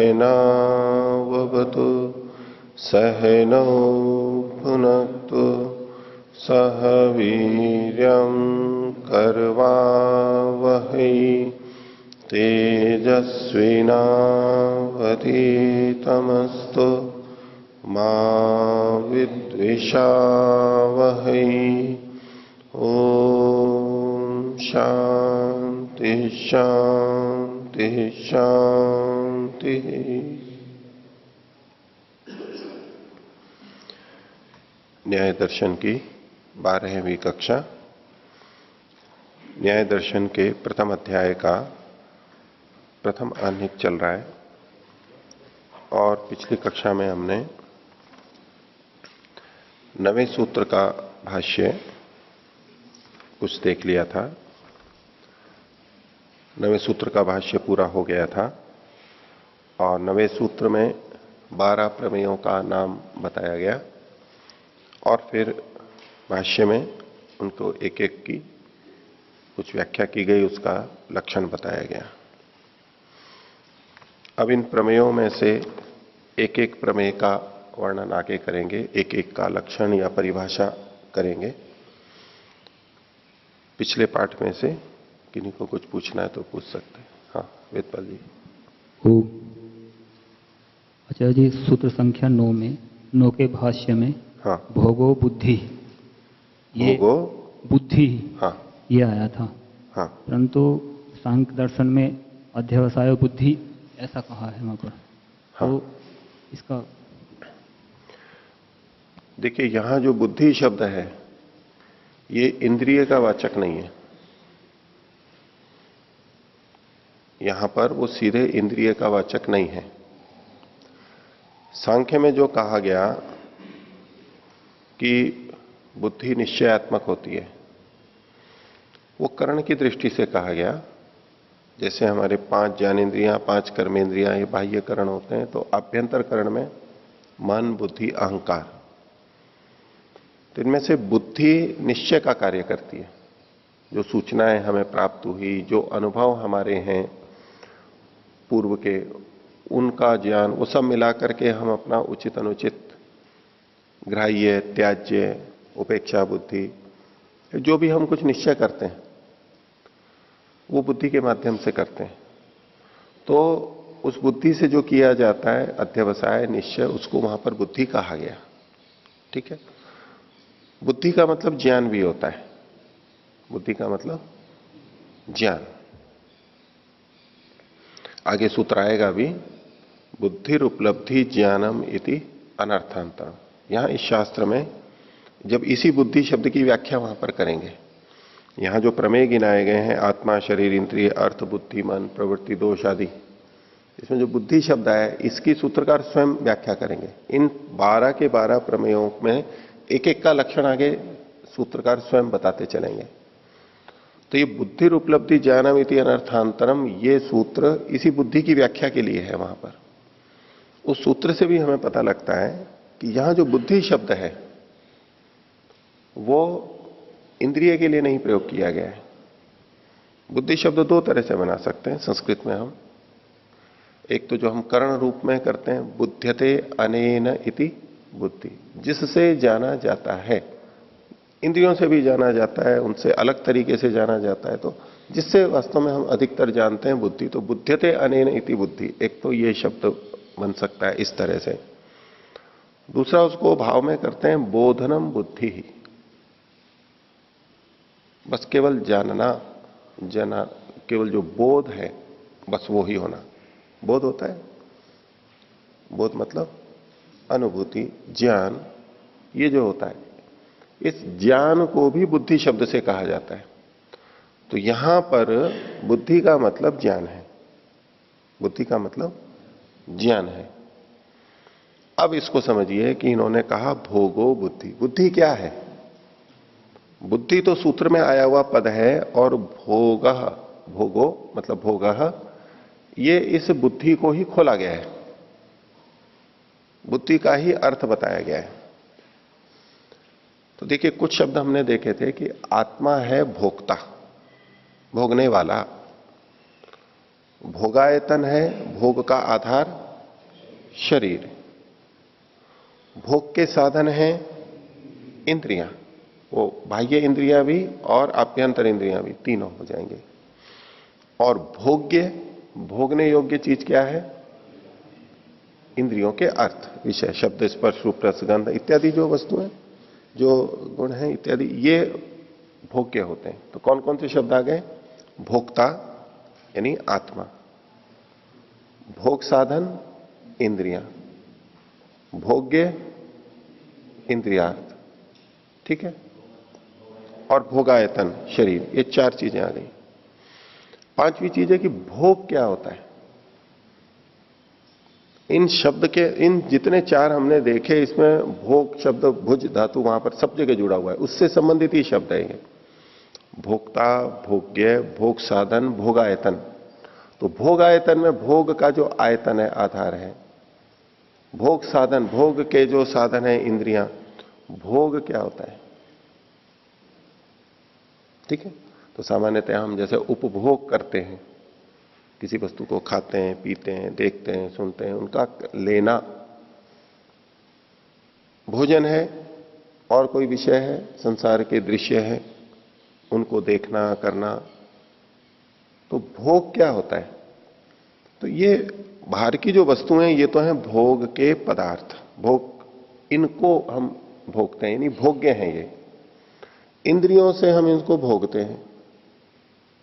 सहनावतु सहनौ भुनक्तु सह वीर्यं करवावहै तेजस्विनावधीतमस्तु मा विद्विषावहै। ओम शांति शांति शांति। न्याय दर्शन की 12वीं कक्षा, न्याय दर्शन के प्रथम अध्याय का प्रथम आह्निक चल रहा है और पिछली कक्षा में हमने 9वें सूत्र का भाष्य कुछ देख लिया था। 9वें सूत्र का भाष्य पूरा हो गया था और 9वें सूत्र में 12 प्रमेयों का नाम बताया गया और फिर भाष्य में उनको एक एक की कुछ व्याख्या की गई, उसका लक्षण बताया गया। अब इन प्रमेयों में से एक एक प्रमेय का वर्णन आगे करेंगे, एक एक का लक्षण या परिभाषा करेंगे। पिछले पाठ में से किन्हीं को कुछ पूछना है तो पूछ सकते हैं। हाँ, वेदपाल जी। अच्छा जी, सूत्र संख्या 9 में 9 के भाष्य में हाँ, भोगो बुद्धि, ये भोगो बुद्धि, हाँ ये आया था। हाँ, परंतु सांख्य दर्शन में अध्यवसाय बुद्धि ऐसा कहा है वहां पर। हाँ। तो इसका देखिए, यहां जो बुद्धि शब्द है ये इंद्रिय का वाचक नहीं है। यहां पर वो सीधे इंद्रिय का वाचक नहीं है। सांख्य में जो कहा गया कि बुद्धि निश्चयात्मक होती है, वो कर्ण की दृष्टि से कहा गया। जैसे हमारे 5 ज्ञानेन्द्रियां, 5 कर्मेंद्रियां, ये बाह्य करण होते हैं, तो आभ्यंतर करण में मन, बुद्धि, अहंकार, तो इनमें से बुद्धि निश्चय का कार्य करती है। जो सूचनाएं हमें प्राप्त हुई, जो अनुभव हमारे हैं पूर्व के, उनका ज्ञान, वो सब मिलाकर के हम अपना उचित अनुचित, ग्राह्य, त्याज्य, उपेक्षा बुद्धि, जो भी हम कुछ निश्चय करते हैं वो बुद्धि के माध्यम से करते हैं। तो उस बुद्धि से जो किया जाता है अध्यवसाय, निश्चय, उसको वहां पर बुद्धि कहा गया। ठीक है। बुद्धि का मतलब ज्ञान भी होता है। बुद्धि का मतलब ज्ञान। आगे सूत्र आएगा भी, बुद्धिर उपलब्धि ज्ञानम इति अनर्थांतरम। यहां इस शास्त्र में जब इसी बुद्धि शब्द की व्याख्या वहां पर करेंगे, यहां जो प्रमेय गिनाए गए हैं, आत्मा, शरीर, इंद्रिय, अर्थ, बुद्धि, मन, प्रवृत्ति, दोष आदि, इसमें जो बुद्धि शब्द है इसकी सूत्रकार स्वयं व्याख्या करेंगे। इन 12 के 12 प्रमेयों में एक एक का लक्षण आगे सूत्रकार स्वयं बताते चलेंगे। तो ये बुद्धिर उपलब्धि ज्ञानम इति अनर्थांतरम, ये सूत्र इसी बुद्धि की व्याख्या के लिए है। वहां पर उस सूत्र से भी हमें पता लगता है कि यहां जो बुद्धि शब्द है वो इंद्रिय के लिए नहीं प्रयोग किया गया है। बुद्धि शब्द 2 तरह से बना सकते हैं संस्कृत में हम। एक तो जो हम कर्ण रूप में करते हैं, बुध्यते अनेन इति बुद्धि, जिससे जाना जाता है। इंद्रियों से भी जाना जाता है, उनसे अलग तरीके से जाना जाता है, तो जिससे वास्तव में हम अधिकतर जानते हैं बुद्धि, तो बुध्यते अनेन इति बुद्धि, एक तो ये शब्द बन सकता है इस तरह से। दूसरा उसको भाव में करते हैं बोधनम बुद्धि ही, बस केवल जानना, जना, केवल जो बोध है बस वो ही होना। बोध होता है, बोध मतलब अनुभूति, ज्ञान, ये जो होता है, इस ज्ञान को भी बुद्धि शब्द से कहा जाता है। तो यहां पर बुद्धि का मतलब ज्ञान है। बुद्धि का मतलब ज्ञान है। अब इसको समझिए कि इन्होंने कहा भोगो बुद्धि। बुद्धि क्या है? बुद्धि तो सूत्र में आया हुआ पद है, और भोग, भोगो मतलब भोग, ये इस बुद्धि को ही खोला गया है, बुद्धि का ही अर्थ बताया गया है। तो देखिए, कुछ शब्द हमने देखे थे कि आत्मा है भोक्ता, भोगने वाला। भोगायतन है, भोग का आधार शरीर। भोग के साधन है इंद्रियां, वो बाह्य इंद्रियां भी और आभ्यंतर इंद्रियां भी, तीनों हो जाएंगे। और भोग्य, भोगने योग्य चीज क्या है? इंद्रियों के अर्थ, विषय, शब्द, स्पर्श, रूप, रस, गंध इत्यादि जो वस्तु है, जो गुण है इत्यादि, ये भोग्य होते हैं। तो कौन कौन से शब्द आ गए? भोक्ता यानी आत्मा, भोग साधन इंद्रियां, भोग्य इंद्रियार्थ, ठीक है, और भोगायतन शरीर, ये चार चीजें आ गई। पांचवी चीज है कि भोग क्या होता है। इन शब्द के, इन जितने चार हमने देखे, इसमें भोग शब्द, भुज धातु वहां पर सब जगह जुड़ा हुआ है, उससे संबंधित ही शब्द है ये। भोक्ता, भोग्य, भोग साधन, भोगायतन। तो भोगायतन में भोग का जो आयतन है, आधार है, भोग साधन, भोग के जो साधन है इंद्रियां, भोग क्या होता है, ठीक है। तो सामान्यतः हम जैसे उपभोग करते हैं, किसी वस्तु को खाते हैं, पीते हैं, देखते हैं, सुनते हैं, उनका लेना भोजन है। और कोई विषय है, संसार के दृश्य है, उनको देखना करना, तो भोग क्या होता है? तो ये बाहर की जो वस्तुएं, ये तो हैं भोग के पदार्थ, भोग, इनको हम भोगते हैं, यानी भोग्य हैं ये। इंद्रियों से हम इनको भोगते हैं,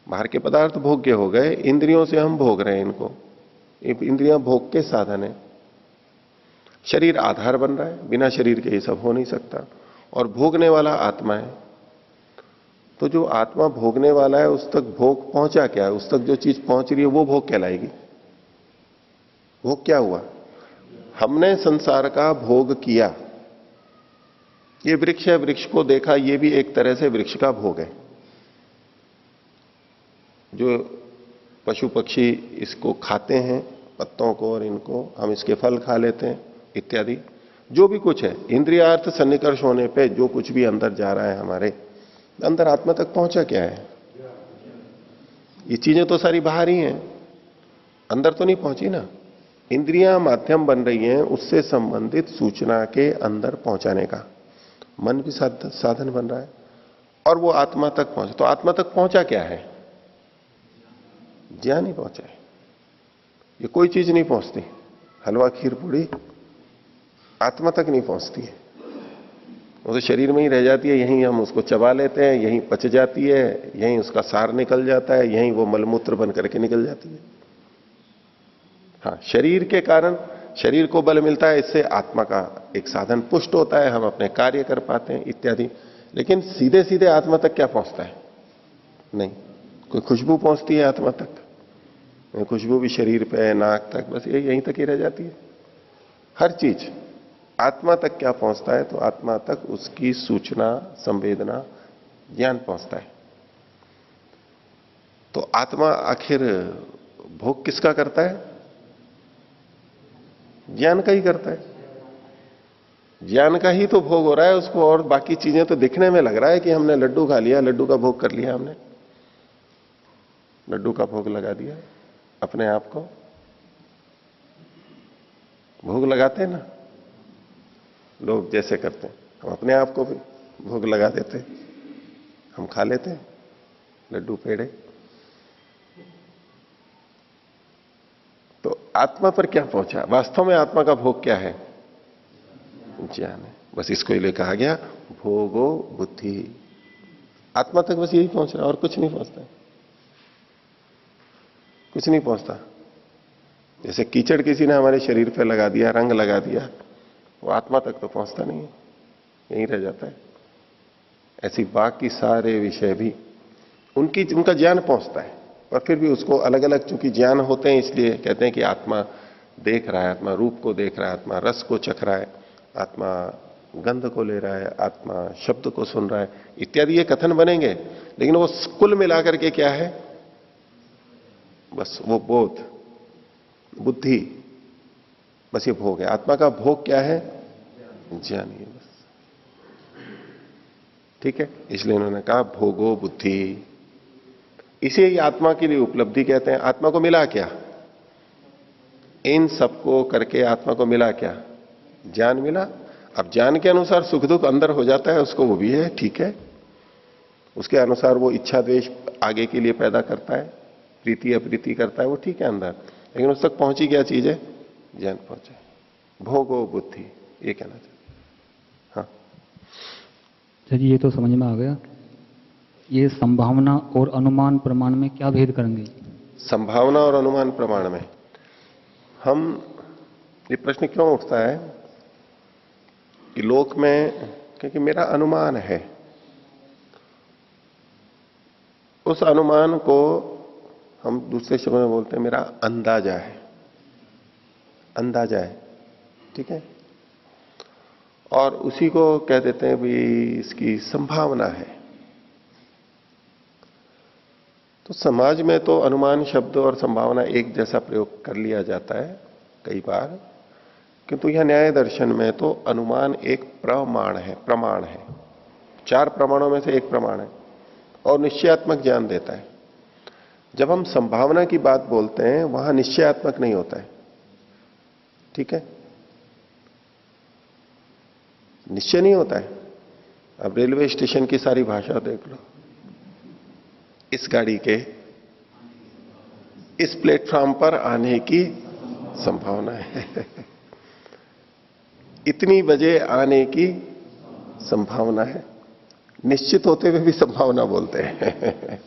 बाहर के पदार्थ भोग्य हो गए, इंद्रियों से हम भोग रहे हैं इनको। इंद्रियां भोग के साधन है, शरीर आधार बन रहा है, बिना शरीर के ये सब हो नहीं सकता। और भोगने वाला आत्मा है। तो जो आत्मा भोगने वाला है, उस तक भोग पहुंचा क्या है, उस तक जो चीज पहुंच रही है वो भोग कहलाएगी। भोग क्या हुआ? हमने संसार का भोग किया। ये वृक्ष है, वृक्ष को देखा, ये भी एक तरह से वृक्ष का भोग है। जो पशु पक्षी इसको खाते हैं, पत्तों को, और इनको हम इसके फल खा लेते हैं इत्यादि, जो भी कुछ है, इंद्रियार्थ सन्निकर्ष होने पे जो कुछ भी अंदर जा रहा है, हमारे अंदर आत्मा तक पहुंचा क्या है? ये चीजें तो सारी बाहर ही हैं, अंदर तो नहीं पहुंची ना। इंद्रियां माध्यम बन रही हैं उससे संबंधित सूचना के अंदर पहुंचाने का। मन भी साधन बन रहा है, और वो आत्मा तक पहुंचे। तो आत्मा तक पहुंचा क्या है? ज्ञान ही पहुंचा है। ये कोई चीज नहीं पहुंचती, हलवा खीर पूड़ी आत्मा तक नहीं पहुंचती है, वो तो शरीर में ही रह जाती है। यहीं हम उसको चबा लेते हैं, यहीं पच जाती है, यहीं उसका सार निकल जाता है, यहीं वो मलमूत्र बन करके निकल जाती है। हाँ, शरीर के कारण शरीर को बल मिलता है, इससे आत्मा का एक साधन पुष्ट होता है, हम अपने कार्य कर पाते हैं इत्यादि। लेकिन सीधे सीधे आत्मा तक क्या पहुंचता है? नहीं। कोई खुशबू पहुंचती है आत्मा तक? खुशबू भी शरीर पे, नाक तक, बस ये यहीं तक ही रह जाती है। हर चीज आत्मा तक क्या पहुंचता है? तो आत्मा तक उसकी सूचना, संवेदना, ज्ञान पहुंचता है। तो आत्मा आखिर भोग किसका करता है? ज्ञान का ही करता है। ज्ञान का ही तो भोग हो रहा है उसको, और बाकी चीजें तो दिखने में लग रहा है कि हमने लड्डू खा लिया, लड्डू का भोग कर लिया, हमने लड्डू का भोग लगा दिया अपने आप को। भोग लगाते हैं ना लोग, जैसे करते हैं, हम अपने आप को भी भोग लगा देते हैं, हम खा लेते हैं लड्डू पेड़े। तो आत्मा पर क्या पहुंचा? वास्तव में आत्मा का भोग क्या है? ज्ञान है। बस इसको ही ले कहा गया भोगो बुद्धि। आत्मा तक बस यही पहुंच रहा है, और कुछ नहीं पहुंचता, कुछ नहीं पहुंचता। जैसे कीचड़ किसी ने हमारे शरीर पे लगा दिया, रंग लगा दिया, वो आत्मा तक तो पहुंचता नहीं है, यहीं रह जाता है। ऐसी बाकी सारे विषय भी उनका ज्ञान पहुंचता है, पर फिर भी उसको अलग अलग चूंकि ज्ञान होते हैं, इसलिए कहते हैं कि आत्मा देख रहा है, आत्मा रूप को देख रहा है, आत्मा रस को चख रहा है, आत्मा गंध को ले रहा है, आत्मा शब्द को सुन रहा है, इत्यादि ये कथन बनेंगे। लेकिन वो कुल मिलाकर के क्या है? बस वो बोध, बुद्धि, बस ये भोग है। आत्मा का भोग क्या है? ज्ञान ही है बस। ठीक है, इसलिए उन्होंने कहा भोगो बुद्धि। इसे ही आत्मा के लिए उपलब्धि कहते हैं। आत्मा को मिला क्या? इन सबको करके आत्मा को मिला क्या? ज्ञान मिला। अब ज्ञान के अनुसार सुख दुख अंदर हो जाता है उसको, वो भी है, ठीक है। उसके अनुसार वो इच्छा द्वेष आगे के लिए पैदा करता है, प्रीति अप्रीति करता है, वो ठीक है अंदर। लेकिन उस तक पहुंची क्या चीज है? ज्ञान पहुंचे। भोगो बुद्धि, ये कहना चाहिए। हाँ चलिए, ये तो समझ में आ गया। ये संभावना और अनुमान प्रमाण में क्या भेद करेंगे? संभावना और अनुमान प्रमाण में हम, ये प्रश्न क्यों उठता है कि लोक में, क्योंकि मेरा अनुमान है, उस अनुमान को हम दूसरे शब्द में बोलते हैं मेरा अंदाजा है। अंदाजा है, ठीक है। और उसी को कह देते हैं भी इसकी संभावना है। तो समाज में तो अनुमान शब्द और संभावना एक जैसा प्रयोग कर लिया जाता है कई बार, किंतु यह न्याय दर्शन में तो अनुमान एक प्रमाण है, प्रमाण है। 4 प्रमाणों में से एक प्रमाण है और निश्चयात्मक ज्ञान देता है। जब हम संभावना की बात बोलते हैं वहां निश्चयात्मक नहीं होता है, ठीक है, निश्चय नहीं होता है। अब रेलवे स्टेशन की सारी भाषा देख लो, इस गाड़ी के इस प्लेटफॉर्म पर आने की संभावना है, इतनी बजे आने की संभावना है। निश्चित होते हुए भी संभावना बोलते हैं।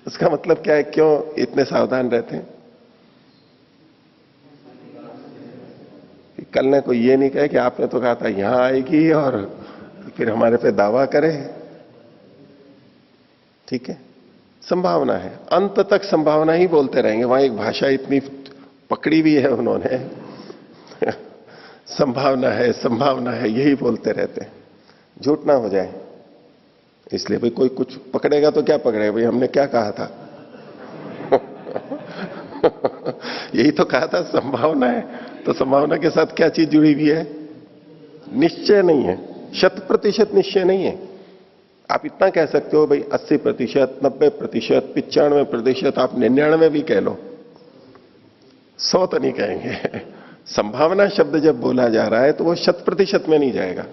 उसका मतलब क्या है? क्यों इतने सावधान रहते हैं? कल ने कोई ये नहीं कहे कि आपने तो कहा था यहां आएगी और फिर हमारे पे दावा करे। ठीक है, संभावना है, अंत तक संभावना ही बोलते रहेंगे। वहां एक भाषा इतनी पकड़ी भी है उन्होंने, संभावना है, संभावना है, यही बोलते रहते हैं, झूठ ना हो जाए इसलिए। भाई कोई कुछ पकड़ेगा तो क्या पकड़ेगा? भाई हमने क्या कहा था? यही तो कहा था संभावना है। तो संभावना के साथ क्या चीज जुड़ी हुई है? निश्चय नहीं है, 100% निश्चय नहीं है। आप इतना कह सकते हो भाई 80%, 90%, 95%, आप 99 भी कह लो, 100 तो नहीं कहेंगे। संभावना शब्द जब बोला जा रहा है तो वो 100% में नहीं जाएगा,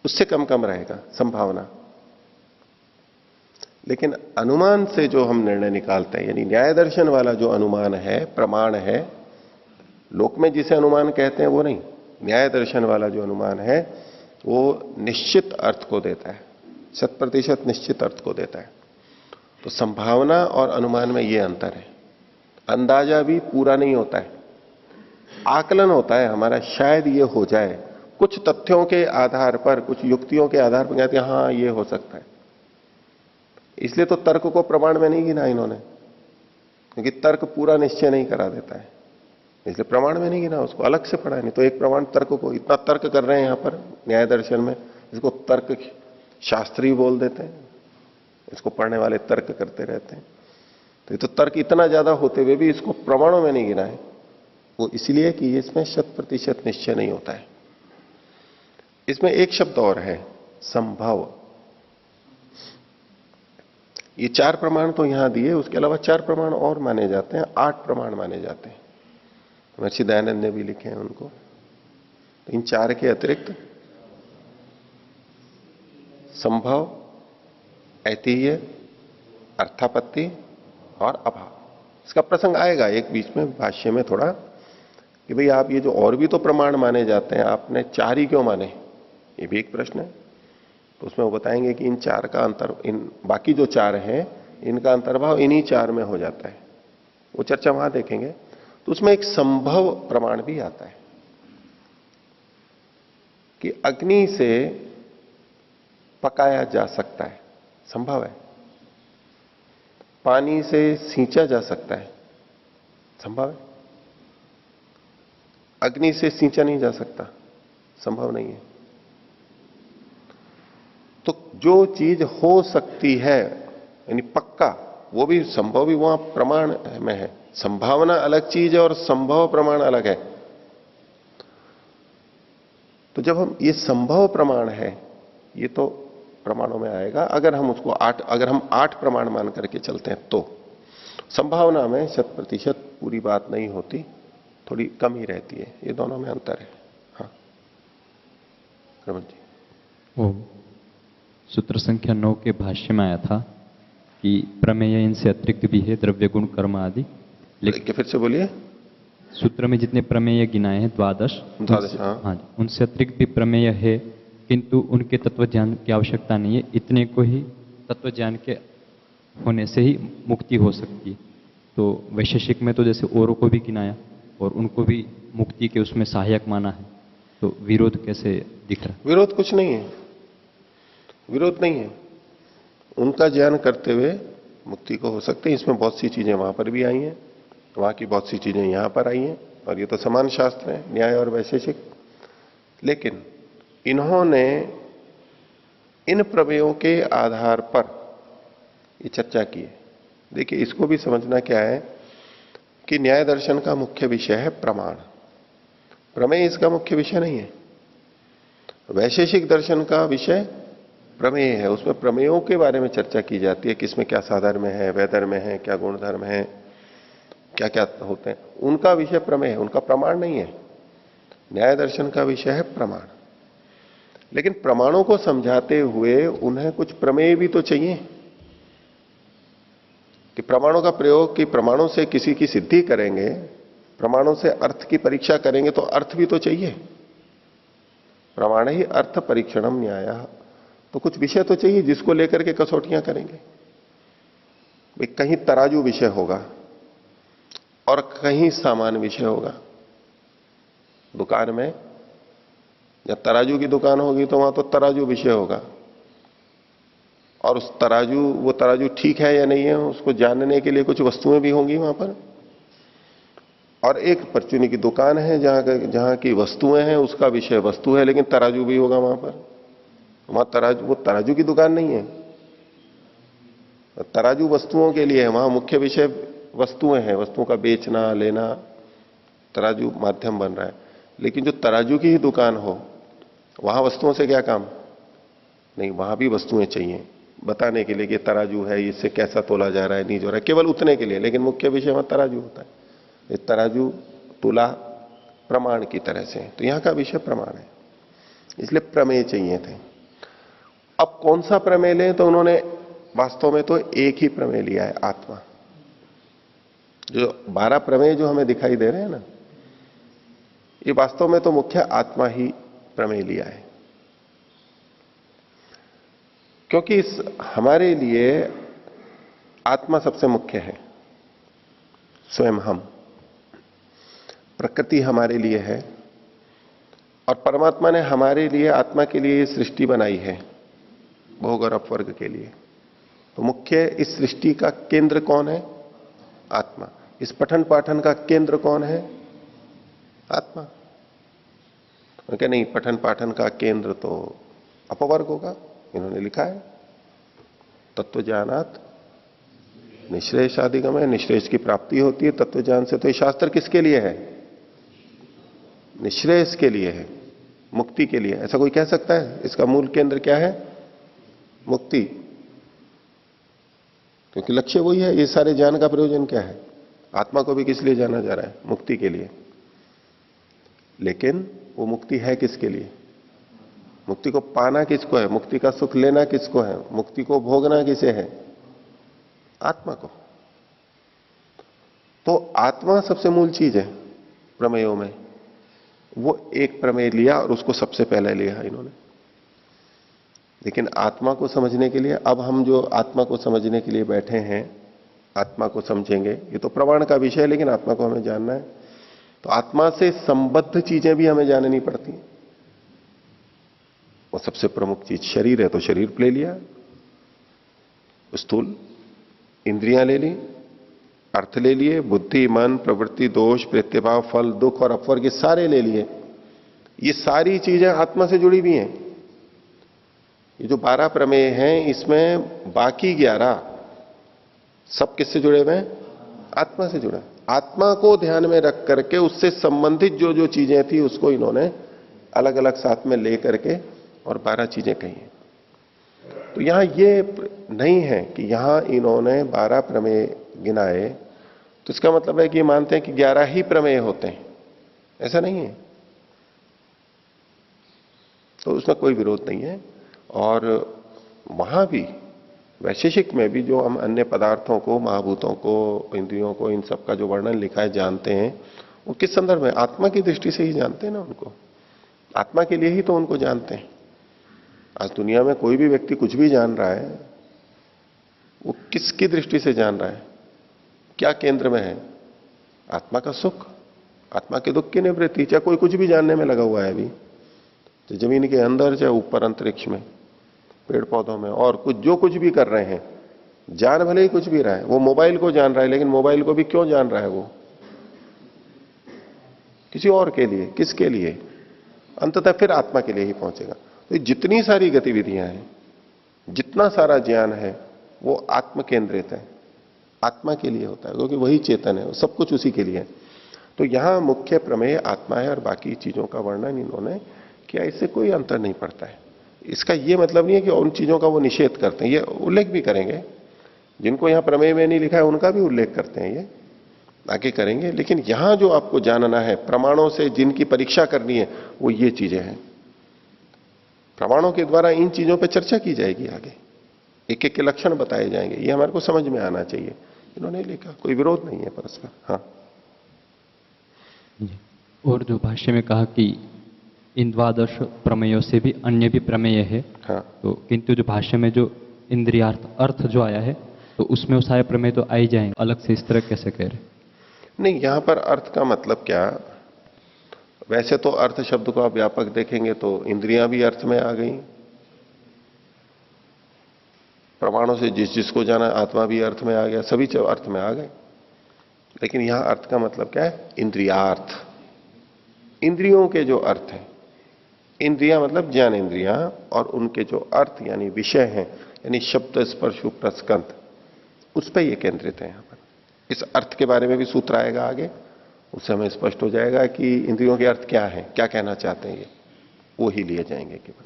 उससे कम कम रहेगा संभावना। लेकिन अनुमान से जो हम निर्णय निकालते हैं, यानी न्याय दर्शन वाला जो अनुमान है, प्रमाण है, लोक में जिसे अनुमान कहते हैं वो नहीं, न्याय दर्शन वाला जो अनुमान है वो निश्चित अर्थ को देता है, 100% निश्चित अर्थ को देता है। तो संभावना और अनुमान में ये अंतर है। अंदाजा भी पूरा नहीं होता है, आकलन होता है हमारा, शायद ये हो जाए, कुछ तथ्यों के आधार पर, कुछ युक्तियों के आधार पर कहते हैं हां ये हो सकता है। इसलिए तो तर्क को प्रमाण में नहीं गिना इन्होंने, क्योंकि तर्क पूरा निश्चय नहीं करा देता है, इसलिए प्रमाण में नहीं गिना, उसको अलग से पढ़ा। नहीं तो एक प्रमाण तर्क को, इतना तर्क कर रहे हैं यहां पर न्याय दर्शन में, इसको तर्क शास्त्री बोल देते हैं, इसको पढ़ने वाले तर्क करते रहते हैं। तो ये तो तर्क इतना ज्यादा होते हुए भी इसको प्रमाणों में नहीं गिना है, वो इसलिए कि इसमें 100% निश्चय नहीं होता है। इसमें एक शब्द और है, संभव। ये 4 प्रमाण तो यहां दिए, उसके अलावा 4 प्रमाण और माने जाते हैं, 8 प्रमाण माने जाते हैं। महर्षि दयानंद ने भी लिखे हैं उनको। तो इन 4 के अतिरिक्त संभव, ऐतिह्य, अर्थापत्ति और अभाव, इसका प्रसंग आएगा एक बीच में भाष्य में थोड़ा, कि भाई आप ये जो और भी तो प्रमाण माने जाते हैं, आपने 4 ही क्यों माने? ये भी एक प्रश्न है। तो उसमें वो बताएंगे कि इन 4 का अंतर, इन बाकी जो 4 हैं इनका अंतर्भाव इन्हीं 4 में हो जाता है, वो चर्चा वहां देखेंगे। तो उसमें एक संभव प्रमाण भी आता है कि अग्नि से पकाया जा सकता है, संभव है। पानी से सींचा जा सकता है, संभव है। अग्नि से सींचा नहीं जा सकता, संभव नहीं है। तो जो चीज हो सकती है यानी पक्का, वो भी संभव भी वहां प्रमाण में है। संभावना अलग चीज है और संभव प्रमाण अलग है। तो जब हम ये संभव प्रमाण है, ये तो प्रमाणों में आएगा। अगर हम उसको अगर हम 8 प्रमाण मान करके चलते हैं तो संभावना में 100% पूरी बात नहीं होती, थोड़ी कम ही रहती है। ये दोनों में अंतर है। हाँ रमन जी। वो सूत्र संख्या 9 के भाष्य में आया था कि प्रमेय इनसे अतिरिक्त भी है, द्रव्य गुण कर्म आदि। लेकिन फिर से बोलिए। सूत्र में जितने प्रमेय गिनाए हैं 12, हाँ, उनसे अतिरिक्त भी प्रमेय है, किंतु उनके तत्व ज्ञान की आवश्यकता नहीं है। इतने को ही तत्व ज्ञान के होने से ही मुक्ति हो सकती है। तो वैशेषिक में तो जैसे औरों को भी गिनाया और उनको भी मुक्ति के उसमें सहायक माना है, तो विरोध कैसे दिख रहा है? विरोध कुछ नहीं है, विरोध नहीं है। उनका ज्ञान करते हुए मुक्ति को हो सकते हैं। इसमें बहुत सी चीजें वहां पर भी आई हैं, वहां की बहुत सी चीजें यहां पर आई हैं, और ये तो समान शास्त्र है, न्याय और वैशेषिक। लेकिन इन्होंने इन प्रमेयों के आधार पर ये चर्चा की है। देखिए, इसको भी समझना क्या है कि न्याय दर्शन का मुख्य विषय है प्रमाण, प्रमेय इसका मुख्य विषय नहीं है। वैशेषिक दर्शन का विषय प्रमेय है, उसमें प्रमेयों के बारे में चर्चा की जाती है, किसमें क्या साधर्म है, वैधर्म है, क्या गुणधर्म है, क्या क्या होते हैं। उनका विषय प्रमेय है, उनका प्रमाण नहीं है। न्याय दर्शन का विषय है प्रमाण। लेकिन प्रमाणों को समझाते हुए उन्हें कुछ प्रमेय भी तो चाहिए कि प्रमाणों का प्रयोग, कि प्रमाणों से किसी की सिद्धि करेंगे, प्रमाणों से अर्थ की परीक्षा करेंगे, तो अर्थ भी तो चाहिए। प्रमाण ही अर्थ परीक्षणम न्याय, तो कुछ विषय तो चाहिए जिसको लेकर के कसौटियां करेंगे। भाई कहीं तराजू विषय होगा और कहीं सामान्य विषय होगा। दुकान में जब तराजू की दुकान होगी तो वहां तो तराजू विषय होगा, और उस तराजू, वो तराजू ठीक है या नहीं है, उसको जानने के लिए कुछ वस्तुएं भी होंगी वहां पर। और एक परचूनी की दुकान है जहां की वस्तुएं हैं, उसका विषय वस्तु है, लेकिन तराजू भी होगा वहां पर। वहां तराजू, वो तराजू की दुकान नहीं है, तराजू वस्तुओं के लिए है। वहां मुख्य विषय वस्तुएं हैं, वस्तुओं का बेचना लेना, तराजू माध्यम बन रहा है। लेकिन जो तराजू की ही दुकान हो, वहां वस्तुओं से क्या काम? नहीं, वहां भी वस्तुएं चाहिए बताने के लिए कि तराजू है, इससे कैसा तोला जा रहा है, नहीं जो रहा है, केवल उतने के लिए। लेकिन मुख्य विषय वहां तराजू होता है। ये तराजू तुला प्रमाण की तरह से, तो यहां का विषय प्रमाण है, इसलिए प्रमेय चाहिए थे। अब कौन सा प्रमेय लें? तो उन्होंने वास्तव में तो एक ही प्रमेय लिया है, आत्मा। जो 12 प्रमेय जो हमें दिखाई दे रहे हैं ना, ये वास्तव में तो मुख्य आत्मा ही प्रमेय लिया है। क्योंकि हमारे लिए आत्मा सबसे मुख्य है, स्वयं हम, प्रकृति हमारे लिए है, और परमात्मा ने हमारे लिए, आत्मा के लिए सृष्टि बनाई है, भोग और अपवर्ग के लिए। तो मुख्य इस सृष्टि का केंद्र कौन है? आत्मा। इस पठन पाठन का केंद्र कौन है? आत्मा। क्या नहीं, पठन पाठन का केंद्र तो अपवर्ग होगा, इन्होंने लिखा है तत्व ज्ञानात निश्रेष आदिगम है, निश्रेष की प्राप्ति होती है तत्व ज्ञान से। तो ये शास्त्र किसके लिए है? निश्रेष के लिए है, मुक्ति के लिए। ऐसा कोई कह सकता है? इसका मूल केंद्र क्या है? मुक्ति। क्योंकि लक्ष्य वही है। ये सारे ज्ञान का प्रयोजन क्या है? आत्मा को भी किस लिए जाना जा रहा है? मुक्ति के लिए। लेकिन वो मुक्ति है किसके लिए? मुक्ति को पाना किसको है? मुक्ति का सुख लेना किसको है? मुक्ति को भोगना किसे है? आत्मा को। तो आत्मा सबसे मूल चीज है प्रमेयों में। वो एक प्रमेय लिया और उसको सबसे पहले लिया इन्होंने। लेकिन आत्मा को समझने के लिए, अब हम जो आत्मा को समझने के लिए बैठे हैं, आत्मा को समझेंगे, ये तो प्रमाण का विषय है, लेकिन आत्मा को हमें जानना है। तो आत्मा से संबद्ध चीजें भी हमें जाननी पड़ती। वो सबसे प्रमुख चीज शरीर है, तो शरीर ले लिया, स्थूल इंद्रियां ले ली, अर्थ ले लिए, बुद्धि, मन, प्रवृत्ति, दोष, प्रत्यभाव, फल, दुख और अपवर्ग, ये सारे ले लिए। ये सारी चीजें आत्मा से जुड़ी हुई हैं। ये जो 12 प्रमेय हैं, इसमें बाकी 11 सब किससे जुड़े हुए हैं? आत्मा से जुड़ा। आत्मा को ध्यान में रख करके उससे संबंधित जो जो चीजें थी उसको इन्होंने अलग अलग साथ में ले करके और 12 चीजें कही हैं। तो यहां ये नहीं है कि यहां इन्होंने 12 प्रमेय गिनाए तो इसका मतलब है कि ये मानते हैं कि 11 ही प्रमेय होते हैं, ऐसा नहीं है। तो उसमें कोई विरोध नहीं है। और वहां भी वैशेषिक में भी जो हम अन्य पदार्थों को, महाभूतों को, इंद्रियों को, इन सब का जो वर्णन लिखा है जानते हैं, वो किस संदर्भ में? आत्मा की दृष्टि से ही जानते हैं ना उनको। आत्मा के लिए ही तो उनको जानते हैं। आज दुनिया में कोई भी व्यक्ति कुछ भी जान रहा है, वो किसकी दृष्टि से जान रहा है? क्या केंद्र में है? आत्मा का सुख, आत्मा के दुख की निवृत्ति। चाहे कोई कुछ भी जानने में लगा हुआ है अभी, तो जमीन के अंदर, चाहे ऊपर अंतरिक्ष में, पेड़ पौधों में, और कुछ जो कुछ भी कर रहे हैं, जान भले ही कुछ भी रहा है। वो मोबाइल को जान रहा है, लेकिन मोबाइल को भी क्यों जान रहा है? वो किसी और के लिए, किसके लिए? अंततः फिर आत्मा के लिए ही पहुंचेगा। तो जितनी सारी गतिविधियां हैं, जितना सारा ज्ञान है, वो आत्म केंद्रित है, आत्मा के लिए होता है, क्योंकि वही चेतन है, सब कुछ उसी के लिए है। तो यहां मुख्य प्रमेय आत्मा है और बाकी चीजों का वर्णन इन्होंने किया। इससे कोई अंतर नहीं पड़ता है। इसका यह मतलब नहीं है कि उन चीजों का वो निषेध करते हैं, ये उल्लेख भी करेंगे। जिनको यहां प्रमेय में नहीं लिखा है उनका भी उल्लेख करते हैं, ये आगे करेंगे। लेकिन यहां जो आपको जानना है, प्रमाणों से जिनकी परीक्षा करनी है, वो ये चीजें हैं। प्रमाणों के द्वारा इन चीजों पर चर्चा की जाएगी आगे, एक एक के लक्षण बताए जाएंगे। ये हमारे को समझ में आना चाहिए। इन्होंने लिखा, कोई विरोध नहीं है परस्पर। हाँ। और जो भाष्य में कहा कि इन 12 प्रमेयों से भी अन्य भी प्रमेय है, हाँ। तो किंतु जो भाष्य में जो इंद्रियार्थ अर्थ जो आया है, तो उसमें वो सारे प्रमेय तो आ ही जाएंगे, अलग से इस तरह कैसे कह रहे? नहीं, यहां पर अर्थ का मतलब क्या? वैसे तो अर्थ शब्द को आप व्यापक देखेंगे तो इंद्रियां भी अर्थ में आ गई, प्रमाणों से जिस जिसको जाना, आत्मा भी अर्थ में आ गया, सभी अर्थ में आ गए। लेकिन यहां अर्थ का मतलब क्या है? इंद्रियार्थ, इंद्रियों के जो अर्थ है। इंद्रियां मतलब ज्ञान इंद्रियां, और उनके जो अर्थ यानी विषय हैं, यानी शब्द, स्पर्श, रूप, रस, गंध, उस पर यह केंद्रित है। यहां पर इस अर्थ के बारे में भी सूत्र आएगा आगे, उससे हमें स्पष्ट हो जाएगा कि इंद्रियों के अर्थ क्या है, क्या कहना चाहते हैं, ये वो ही लिए जाएंगे केवल।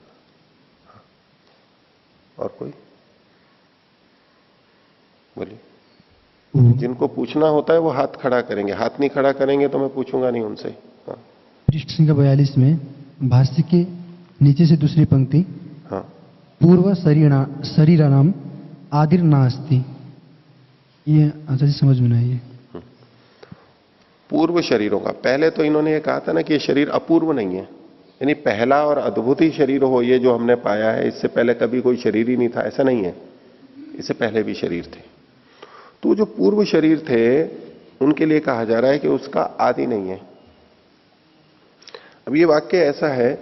और कोई बोलिए। जिनको पूछना होता है वो हाथ खड़ा करेंगे, हाथ नहीं खड़ा करेंगे तो मैं पूछूंगा नहीं उनसे। हाँ। पृष्ठ संख्या 42 में भाष्य के नीचे से दूसरी पंक्ति, हाँ। पूर्व शरीरानाम आदिर नास्ति, ये आचार्य जी समझ में नहीं है। पूर्व शरीरों का, पहले तो इन्होंने ये कहा था ना कि ये शरीर अपूर्व नहीं है, यानी पहला और अद्भुत ही शरीर हो ये जो हमने पाया है। इससे पहले कभी कोई शरीर ही नहीं था, ऐसा नहीं है। इससे पहले भी शरीर थे। तो जो पूर्व शरीर थे उनके लिए कहा जा रहा है कि उसका आदि नहीं है। अब ये वाक्य ऐसा है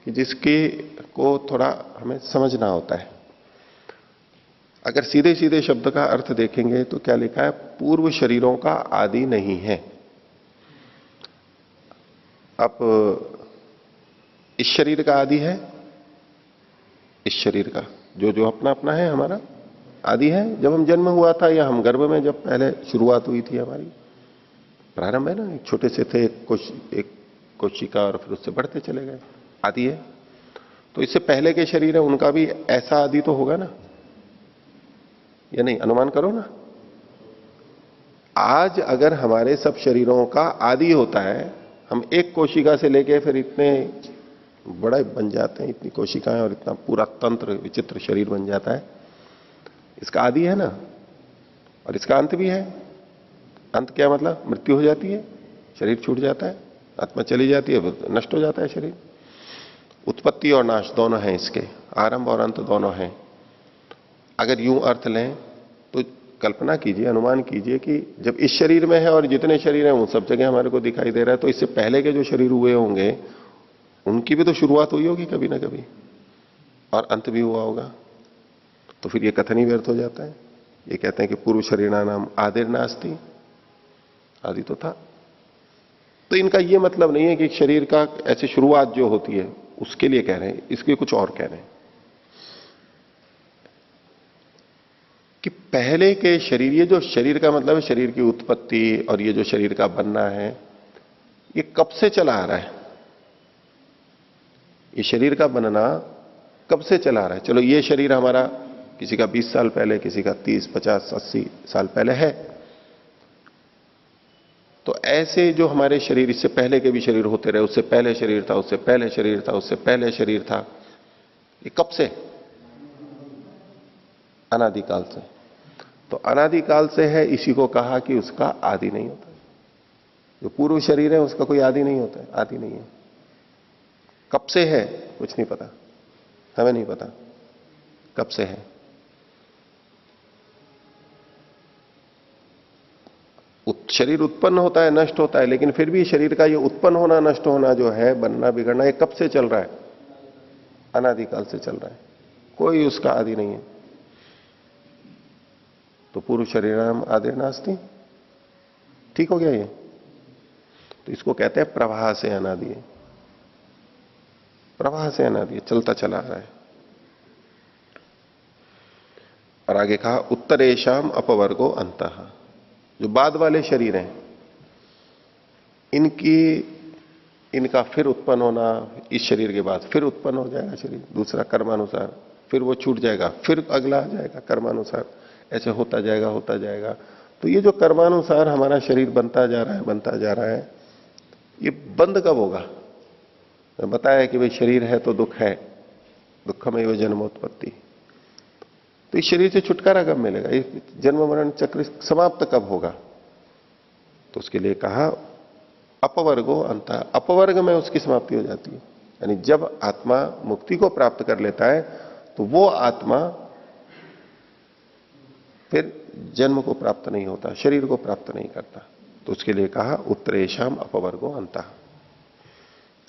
कि जिसके को थोड़ा हमें समझना होता है। अगर सीधे सीधे शब्द का अर्थ देखेंगे तो क्या लिखा है? पूर्व शरीरों का आदि नहीं है। अब इस शरीर का आदि है, इस शरीर का जो जो अपना अपना है हमारा आदि है। जब हम जन्म हुआ था या हम गर्भ में जब पहले शुरुआत हुई थी हमारी, प्रारंभ है ना, एक छोटे से थे, एक कोशिका, और फिर उससे बढ़ते चले गए, आदि है। तो इससे पहले के शरीर है उनका भी ऐसा आदि तो होगा ना, या नहीं? अनुमान करो ना। आज अगर हमारे सब शरीरों का आदि होता है, हम एक कोशिका से लेके फिर इतने बड़ा बन जाते हैं, इतनी कोशिकाएं और इतना पूरा तंत्र विचित्र शरीर बन जाता है, इसका आदि है ना, और इसका अंत भी है। अंत क्या मतलब? मृत्यु हो जाती है, शरीर छूट जाता है, आत्मा चली जाती है, नष्ट हो जाता है शरीर। उत्पत्ति और नाश दोनों हैं इसके, आरंभ और अंत दोनों हैं। अगर यूं अर्थ लें तो कल्पना कीजिए, अनुमान कीजिए कि जब इस शरीर में है और जितने शरीर हैं उन सब जगह हमारे को दिखाई दे रहा है, तो इससे पहले के जो शरीर हुए होंगे उनकी भी तो शुरुआत हुई होगी कभी ना कभी, और अंत भी हुआ होगा। तो फिर ये कथन ही व्यर्थ हो जाता है। ये कहते हैं कि पूर्व शरीर नाम आदिर नास्ति, आदि तो था। तो इनका यह मतलब नहीं है कि शरीर का ऐसे शुरुआत जो होती है उसके लिए कह रहे हैं, इसके कुछ और कह रहे हैं कि पहले के शरीर, ये जो शरीर का मतलब है शरीर की उत्पत्ति और ये जो शरीर का बनना है, ये कब से चला आ रहा है? ये शरीर का बनना कब से चला आ रहा है? चलो ये शरीर हमारा किसी का 20 साल पहले, किसी का 30, 50, 80 साल पहले है। तो ऐसे जो हमारे शरीर, इससे पहले के भी शरीर होते रहे, उससे पहले शरीर था, उससे पहले शरीर था, उससे पहले शरीर था, ये कब से? अनादिकाल से। तो अनादिकाल से है, इसी को कहा कि उसका आदि नहीं होता। जो पूर्व शरीर है उसका कोई आदि नहीं होता है, आदि नहीं है। कब से है कुछ नहीं पता, हमें नहीं पता कब से है। शरीर उत्पन्न होता है, नष्ट होता है, लेकिन फिर भी शरीर का ये उत्पन्न होना, नष्ट होना जो है, बनना बिगड़ना, ये कब से चल रहा है? अनादिकाल से चल रहा है, कोई उसका आदि नहीं है। तो पूर्व शरीरम आदिर नास्ति, ठीक हो गया ये? तो इसको कहते हैं प्रवाह से अनादि है, प्रवाह से अनादि है, चलता चला रहा है। और आगे कहा उत्तरेशम अपवर्गो अंतः, जो बाद वाले शरीर हैं इनका फिर उत्पन्न होना, इस शरीर के बाद फिर उत्पन्न हो जाएगा शरीर दूसरा कर्मानुसार, फिर वो छूट जाएगा, फिर अगला आ जाएगा कर्मानुसार, ऐसे होता जाएगा होता जाएगा। तो ये जो कर्मानुसार हमारा शरीर बनता जा रहा है, बनता जा रहा है, ये बंद कब होगा? बताया कि भाई शरीर है तो दुख है, दुखमैव जन्मोत्पत्ति। तो इस शरीर से छुटकारा कब मिलेगा? ये जन्म मरण चक्र समाप्त कब होगा? तो उसके लिए कहा अपवर्गो अंत, अपवर्ग में उसकी समाप्ति हो जाती है। यानी जब आत्मा मुक्ति को प्राप्त कर लेता है तो वो आत्मा फिर जन्म को प्राप्त नहीं होता, शरीर को प्राप्त नहीं करता। तो उसके लिए कहा उत्तरेशम अपवर्गो अंत।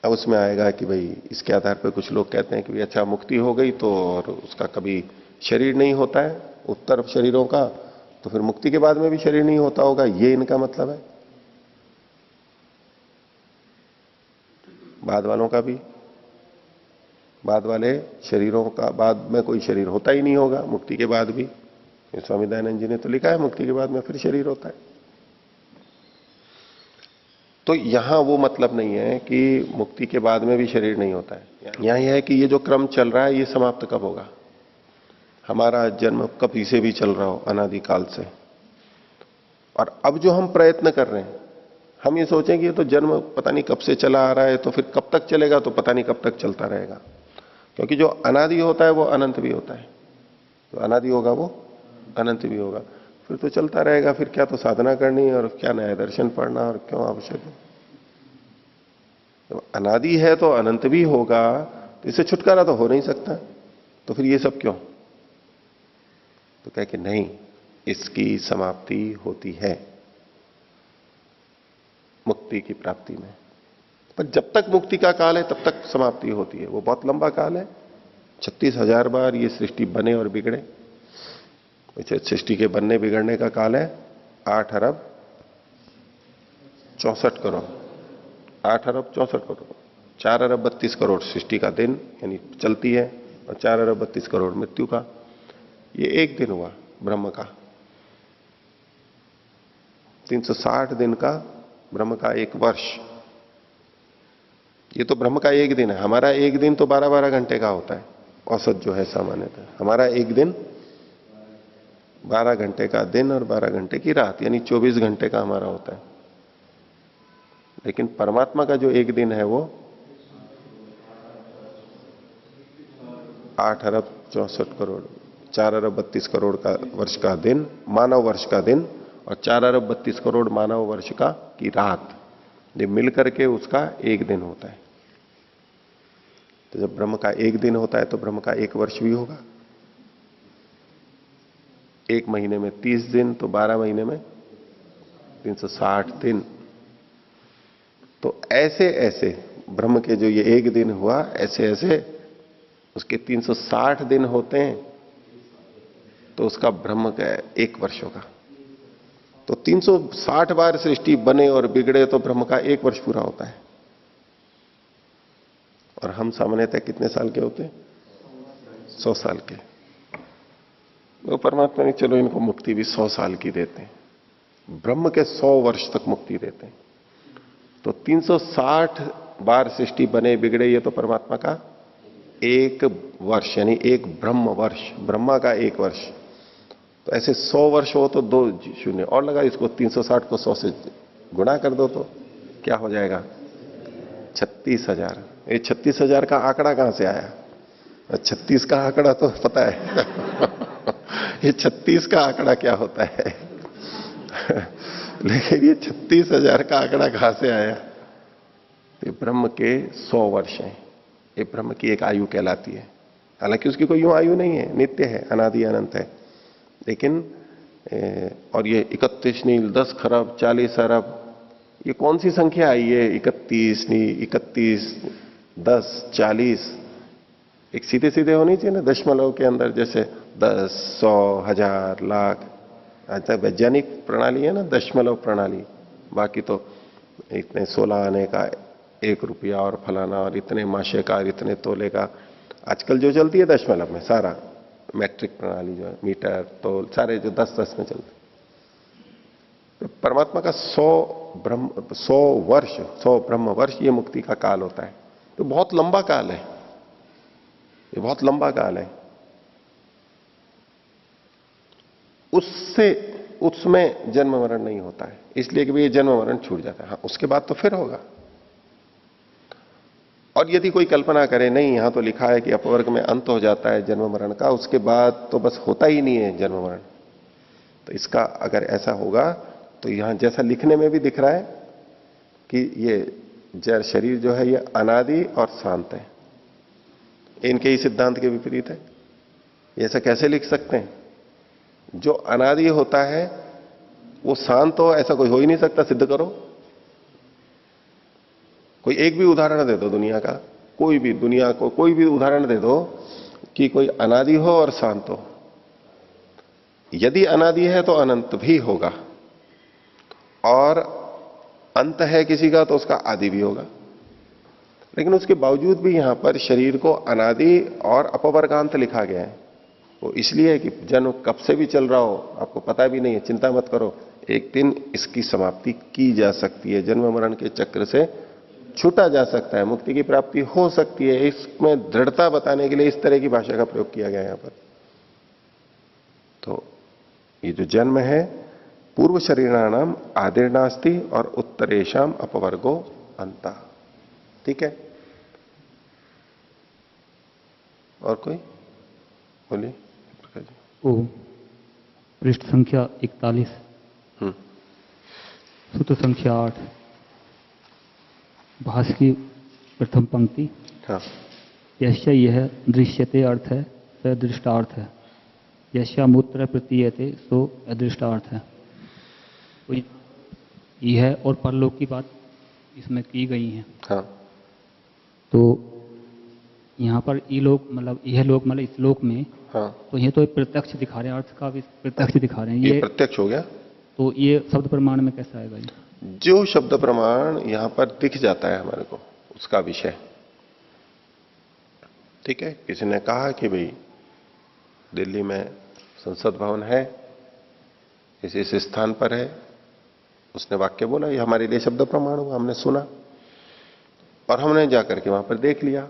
अब उसमें आएगा कि भाई इसके आधार पर कुछ लोग कहते हैं कि भाई अच्छा मुक्ति हो गई तो और उसका कभी शरीर नहीं होता है, उत्तर शरीरों का, तो फिर मुक्ति के बाद में भी शरीर नहीं होता होगा, ये इनका मतलब है। बाद वालों का भी, बाद वाले शरीरों का बाद में कोई शरीर होता ही नहीं होगा मुक्ति के बाद भी। स्वामी दयानंद जी ने तो लिखा है मुक्ति के बाद में फिर शरीर होता है। तो यहां वो मतलब नहीं है कि मुक्ति के बाद में भी शरीर नहीं होता है। यहां यह है कि ये जो क्रम चल रहा है ये समाप्त कब होगा? हमारा जन्म कभी से भी चल रहा हो अनादिकाल से, और अब जो हम प्रयत्न कर रहे हैं, हम ये सोचें कि ये तो जन्म पता नहीं कब से चला आ रहा है, तो फिर कब तक चलेगा? तो पता नहीं कब तक चलता रहेगा, क्योंकि जो अनादि होता है वो अनंत भी होता है, जो अनादि होगा वो अनंत भी होगा। फिर तो चलता रहेगा, फिर क्या तो साधना करनी और क्या नया दर्शन पढ़ना और क्यों आवश्यक है? तो अनादि है तो अनंत भी होगा, तो इससे छुटकारा तो हो नहीं सकता, तो फिर ये सब क्यों? तो कह के नहीं, इसकी समाप्ति होती है मुक्ति की प्राप्ति में। पर जब तक मुक्ति का काल है तब तक समाप्ति होती है। वो बहुत लंबा काल है, 36,000 बार ये सृष्टि बने और बिगड़े। सृष्टि के बनने बिगड़ने का काल है 8 अरब 64 करोड़, 8 अरब 64 करोड़, 4 अरब 32 करोड़ सृष्टि का दिन यानी चलती है, और 4 अरब 32 करोड़ मृत्यु का। ये एक दिन हुआ ब्रह्म का, 360 दिन का ब्रह्म का एक वर्ष। ये तो ब्रह्म का एक दिन है, हमारा एक दिन तो 12-12 घंटे का होता है औसत जो है सामान्यतः। हमारा एक दिन 12 घंटे का दिन और 12 घंटे की रात, यानी 24 घंटे का हमारा होता है। लेकिन परमात्मा का जो एक दिन है वो 8 अरब 64 करोड़, 4 अरब 32 करोड़ का वर्ष का दिन, मानव वर्ष का दिन, और 4 अरब 32 करोड़ मानव वर्ष का की रात, ये मिलकर के उसका एक दिन होता है। तो जब ब्रह्म का एक दिन होता है तो ब्रह्म का एक वर्ष भी होगा। एक महीने में 30 दिन, तो 12 महीने में 360 दिन। तो ऐसे ऐसे ब्रह्म के जो ये एक दिन हुआ, ऐसे ऐसे उसके 360 दिन होते हैं, तो उसका ब्रह्म का एक वर्ष होगा। तो 360 बार सृष्टि बने और बिगड़े तो ब्रह्म का 1 वर्ष पूरा होता है। और हम सामान्यतः कितने साल के होते हैं? 100 साल के। वो परमात्मा ने चलो इनको मुक्ति भी 100 साल की देते हैं, ब्रह्म के 100 वर्ष तक मुक्ति देते हैं। तो 360 बार सृष्टि बने बिगड़े, ये तो परमात्मा का 1 वर्ष, यानी 1 ब्रह्म वर्ष, ब्रह्मा का 1 वर्ष। तो ऐसे 100 वर्ष हो तो 2 शून्य और लगा, इसको 360 को 100 से गुणा कर दो तो क्या हो जाएगा? 36,000। ये 36,000 का आंकड़ा कहां से आया? 36 का आंकड़ा तो पता है ये 36 का आंकड़ा क्या होता है लेकिन ये 36,000 का आंकड़ा कहां से आया? ये ब्रह्म के 100 वर्ष हैं, ये ब्रह्म की एक आयु कहलाती है। हालांकि उसकी कोई यूं आयु नहीं है, नित्य है, अनादि अनंत है। लेकिन और ये 31 नील 10 खरब 40 अरब, ये कौन सी संख्या आई है? 31 नहीं, 31 10 40, एक सीधे सीधे होनी चाहिए ना दशमलव के अंदर, जैसे 10 100 1000 लाख। अच्छा वैज्ञानिक प्रणाली है ना दशमलव प्रणाली, बाकी तो इतने 16 आने का 1 रुपया और फलाना और इतने माशे का और इतने तोले का, आजकल जो चलती है दशमलव में, सारा मैट्रिक प्रणाली जो है, मीटर तोल सारे जो 10-10 में चलते। तो परमात्मा का 100 वर्ष 100 ब्रह्म वर्ष ये मुक्ति का काल होता है। तो बहुत लंबा काल है, ये बहुत लंबा काल है। उसमें जन्म मरण नहीं होता है, इसलिए कि ये जन्म मरण छूट जाता है। हाँ, उसके बाद तो फिर होगा। और यदि कोई कल्पना करे नहीं, यहां तो लिखा है कि अपवर्ग में अंत हो जाता है जन्म मरण का, उसके बाद तो बस होता ही नहीं है जन्म मरण, तो इसका अगर ऐसा होगा तो यहां जैसा लिखने में भी दिख रहा है कि ये जड़ शरीर जो है ये अनादि और शांत है, इनके ही सिद्धांत के विपरीत है। ऐसा कैसे लिख सकते हैं? जो अनादि होता है वो शांत हो, ऐसा कोई हो ही नहीं सकता, सिद्ध करो। कोई एक भी उदाहरण दे दो दुनिया का, कोई भी दुनिया को कोई भी उदाहरण दे दो कि कोई अनादि हो और शांत हो। यदि अनादि है तो अनंत भी होगा, और अंत है किसी का तो उसका आदि भी होगा। लेकिन उसके बावजूद भी यहां पर शरीर को अनादि और अपवर्गांत लिखा गया है। वो इसलिए कि जन्म कब से भी चल रहा हो, आपको पता भी नहीं है, चिंता मत करो, एक दिन इसकी समाप्ति की जा सकती है, जन्म मरण के चक्र से छूटा जा सकता है, मुक्ति की प्राप्ति हो सकती है। इसमें दृढ़ता बताने के लिए इस तरह की भाषा का प्रयोग किया गया यहां पर। तो ये जो जन्म है, पूर्व शरीराणाम आदिर्नास्ति और उत्तरेशम अपवर्गो अंता। ठीक है, और कोई बोलिए। ओ पृष्ठ संख्या 41, सूत्र संख्या 8, भाष्य की प्रथम पंक्ति। हाँ, यश्य यह दृश्यते अर्थ है, स दृष्टार्थ है। यश्या मूत्र प्रतीयते सो अदृष्टार्थ है। तो यह और परलोक की बात इसमें की गई है। हाँ, तो यहाँ पर ई लोक मतलब यह लोक मतलब इस लोक में, हाँ, तो ये तो एक प्रत्यक्ष दिखा रहे हैं, अर्थ का भी प्रत्यक्ष दिखा रहे हैं। ये प्रत्यक्ष हो गया। तो ये शब्द प्रमाण में कैसा आएगा ये? जो शब्द प्रमाण यहां पर दिख जाता है हमारे को, उसका विषय। ठीक है, किसी ने कहा कि भाई दिल्ली में संसद भवन है, इस स्थान पर है, उसने वाक्य बोला, ये हमारे लिए शब्द प्रमाण हुआ, हमने सुना और हमने जाकर के वहां पर देख लिया।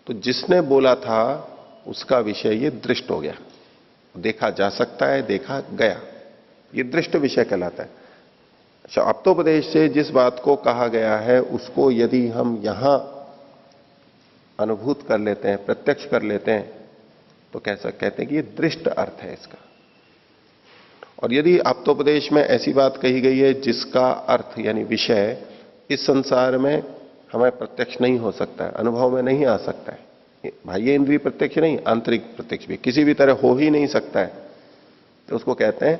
तो जिसने बोला था उसका विषय ये दृष्ट हो गया, देखा जा सकता है, देखा गया, ये दृष्ट विषय कहलाता है। अच्छा, अप्तोपदेश से जिस बात को कहा गया है उसको यदि हम यहां अनुभूत कर लेते हैं, प्रत्यक्ष कर लेते हैं, तो कैसा कहते हैं कि ये दृष्ट अर्थ है इसका। और यदि आप्तोपदेश में ऐसी बात कही गई है जिसका अर्थ यानी विषय इस संसार में हमें प्रत्यक्ष नहीं हो सकता है, अनुभव में नहीं आ सकता है, बाह्य इंद्रिय प्रत्यक्ष नहीं, आंतरिक प्रत्यक्ष भी किसी भी तरह हो ही नहीं सकता है, तो उसको कहते हैं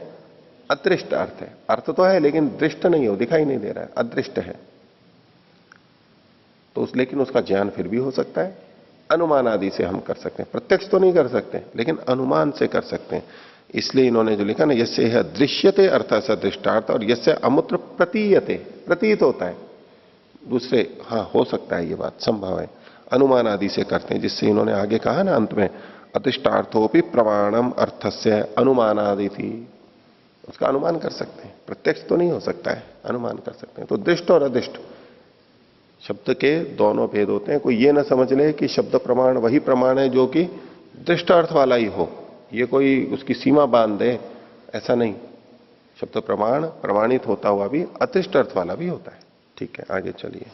अदृष्ट अर्थ है। अर्थ तो है लेकिन दृष्ट नहीं हो, दिखाई नहीं दे रहा है, अदृष्ट है। तो लेकिन उसका ज्ञान फिर भी हो सकता है, अनुमान आदि से हम कर सकते हैं, प्रत्यक्ष तो नहीं कर सकते लेकिन अनुमान से कर सकते हैं। इसलिए इन्होंने जो लिखा ना, यस्य है दृश्यते अर्थ स दृष्टार्थ, और यस्य अमूत्र प्रतीयते, प्रतीत होता है दूसरे, हाँ हो सकता है, ये बात संभव है, अनुमान आदि से करते हैं, जिससे इन्होंने आगे कहा ना अंत में, अतिष्ठार्थोपि प्रमाणम अर्थस्य अनुमानादि थी, उसका अनुमान कर सकते हैं, प्रत्यक्ष तो नहीं हो सकता है, अनुमान कर सकते हैं। तो दृष्ट और अदृष्ट शब्द के दोनों भेद होते हैं। कोई ये ना समझ ले कि शब्द प्रमाण वही प्रमाण है जो कि दृष्ट अर्थ वाला ही हो, ये कोई उसकी सीमा बांध दे, ऐसा नहीं। शब्द प्रमाण प्रमाणित होता हुआ भी अदृष्ट अर्थ वाला भी होता है। ठीक है, आगे चलिए।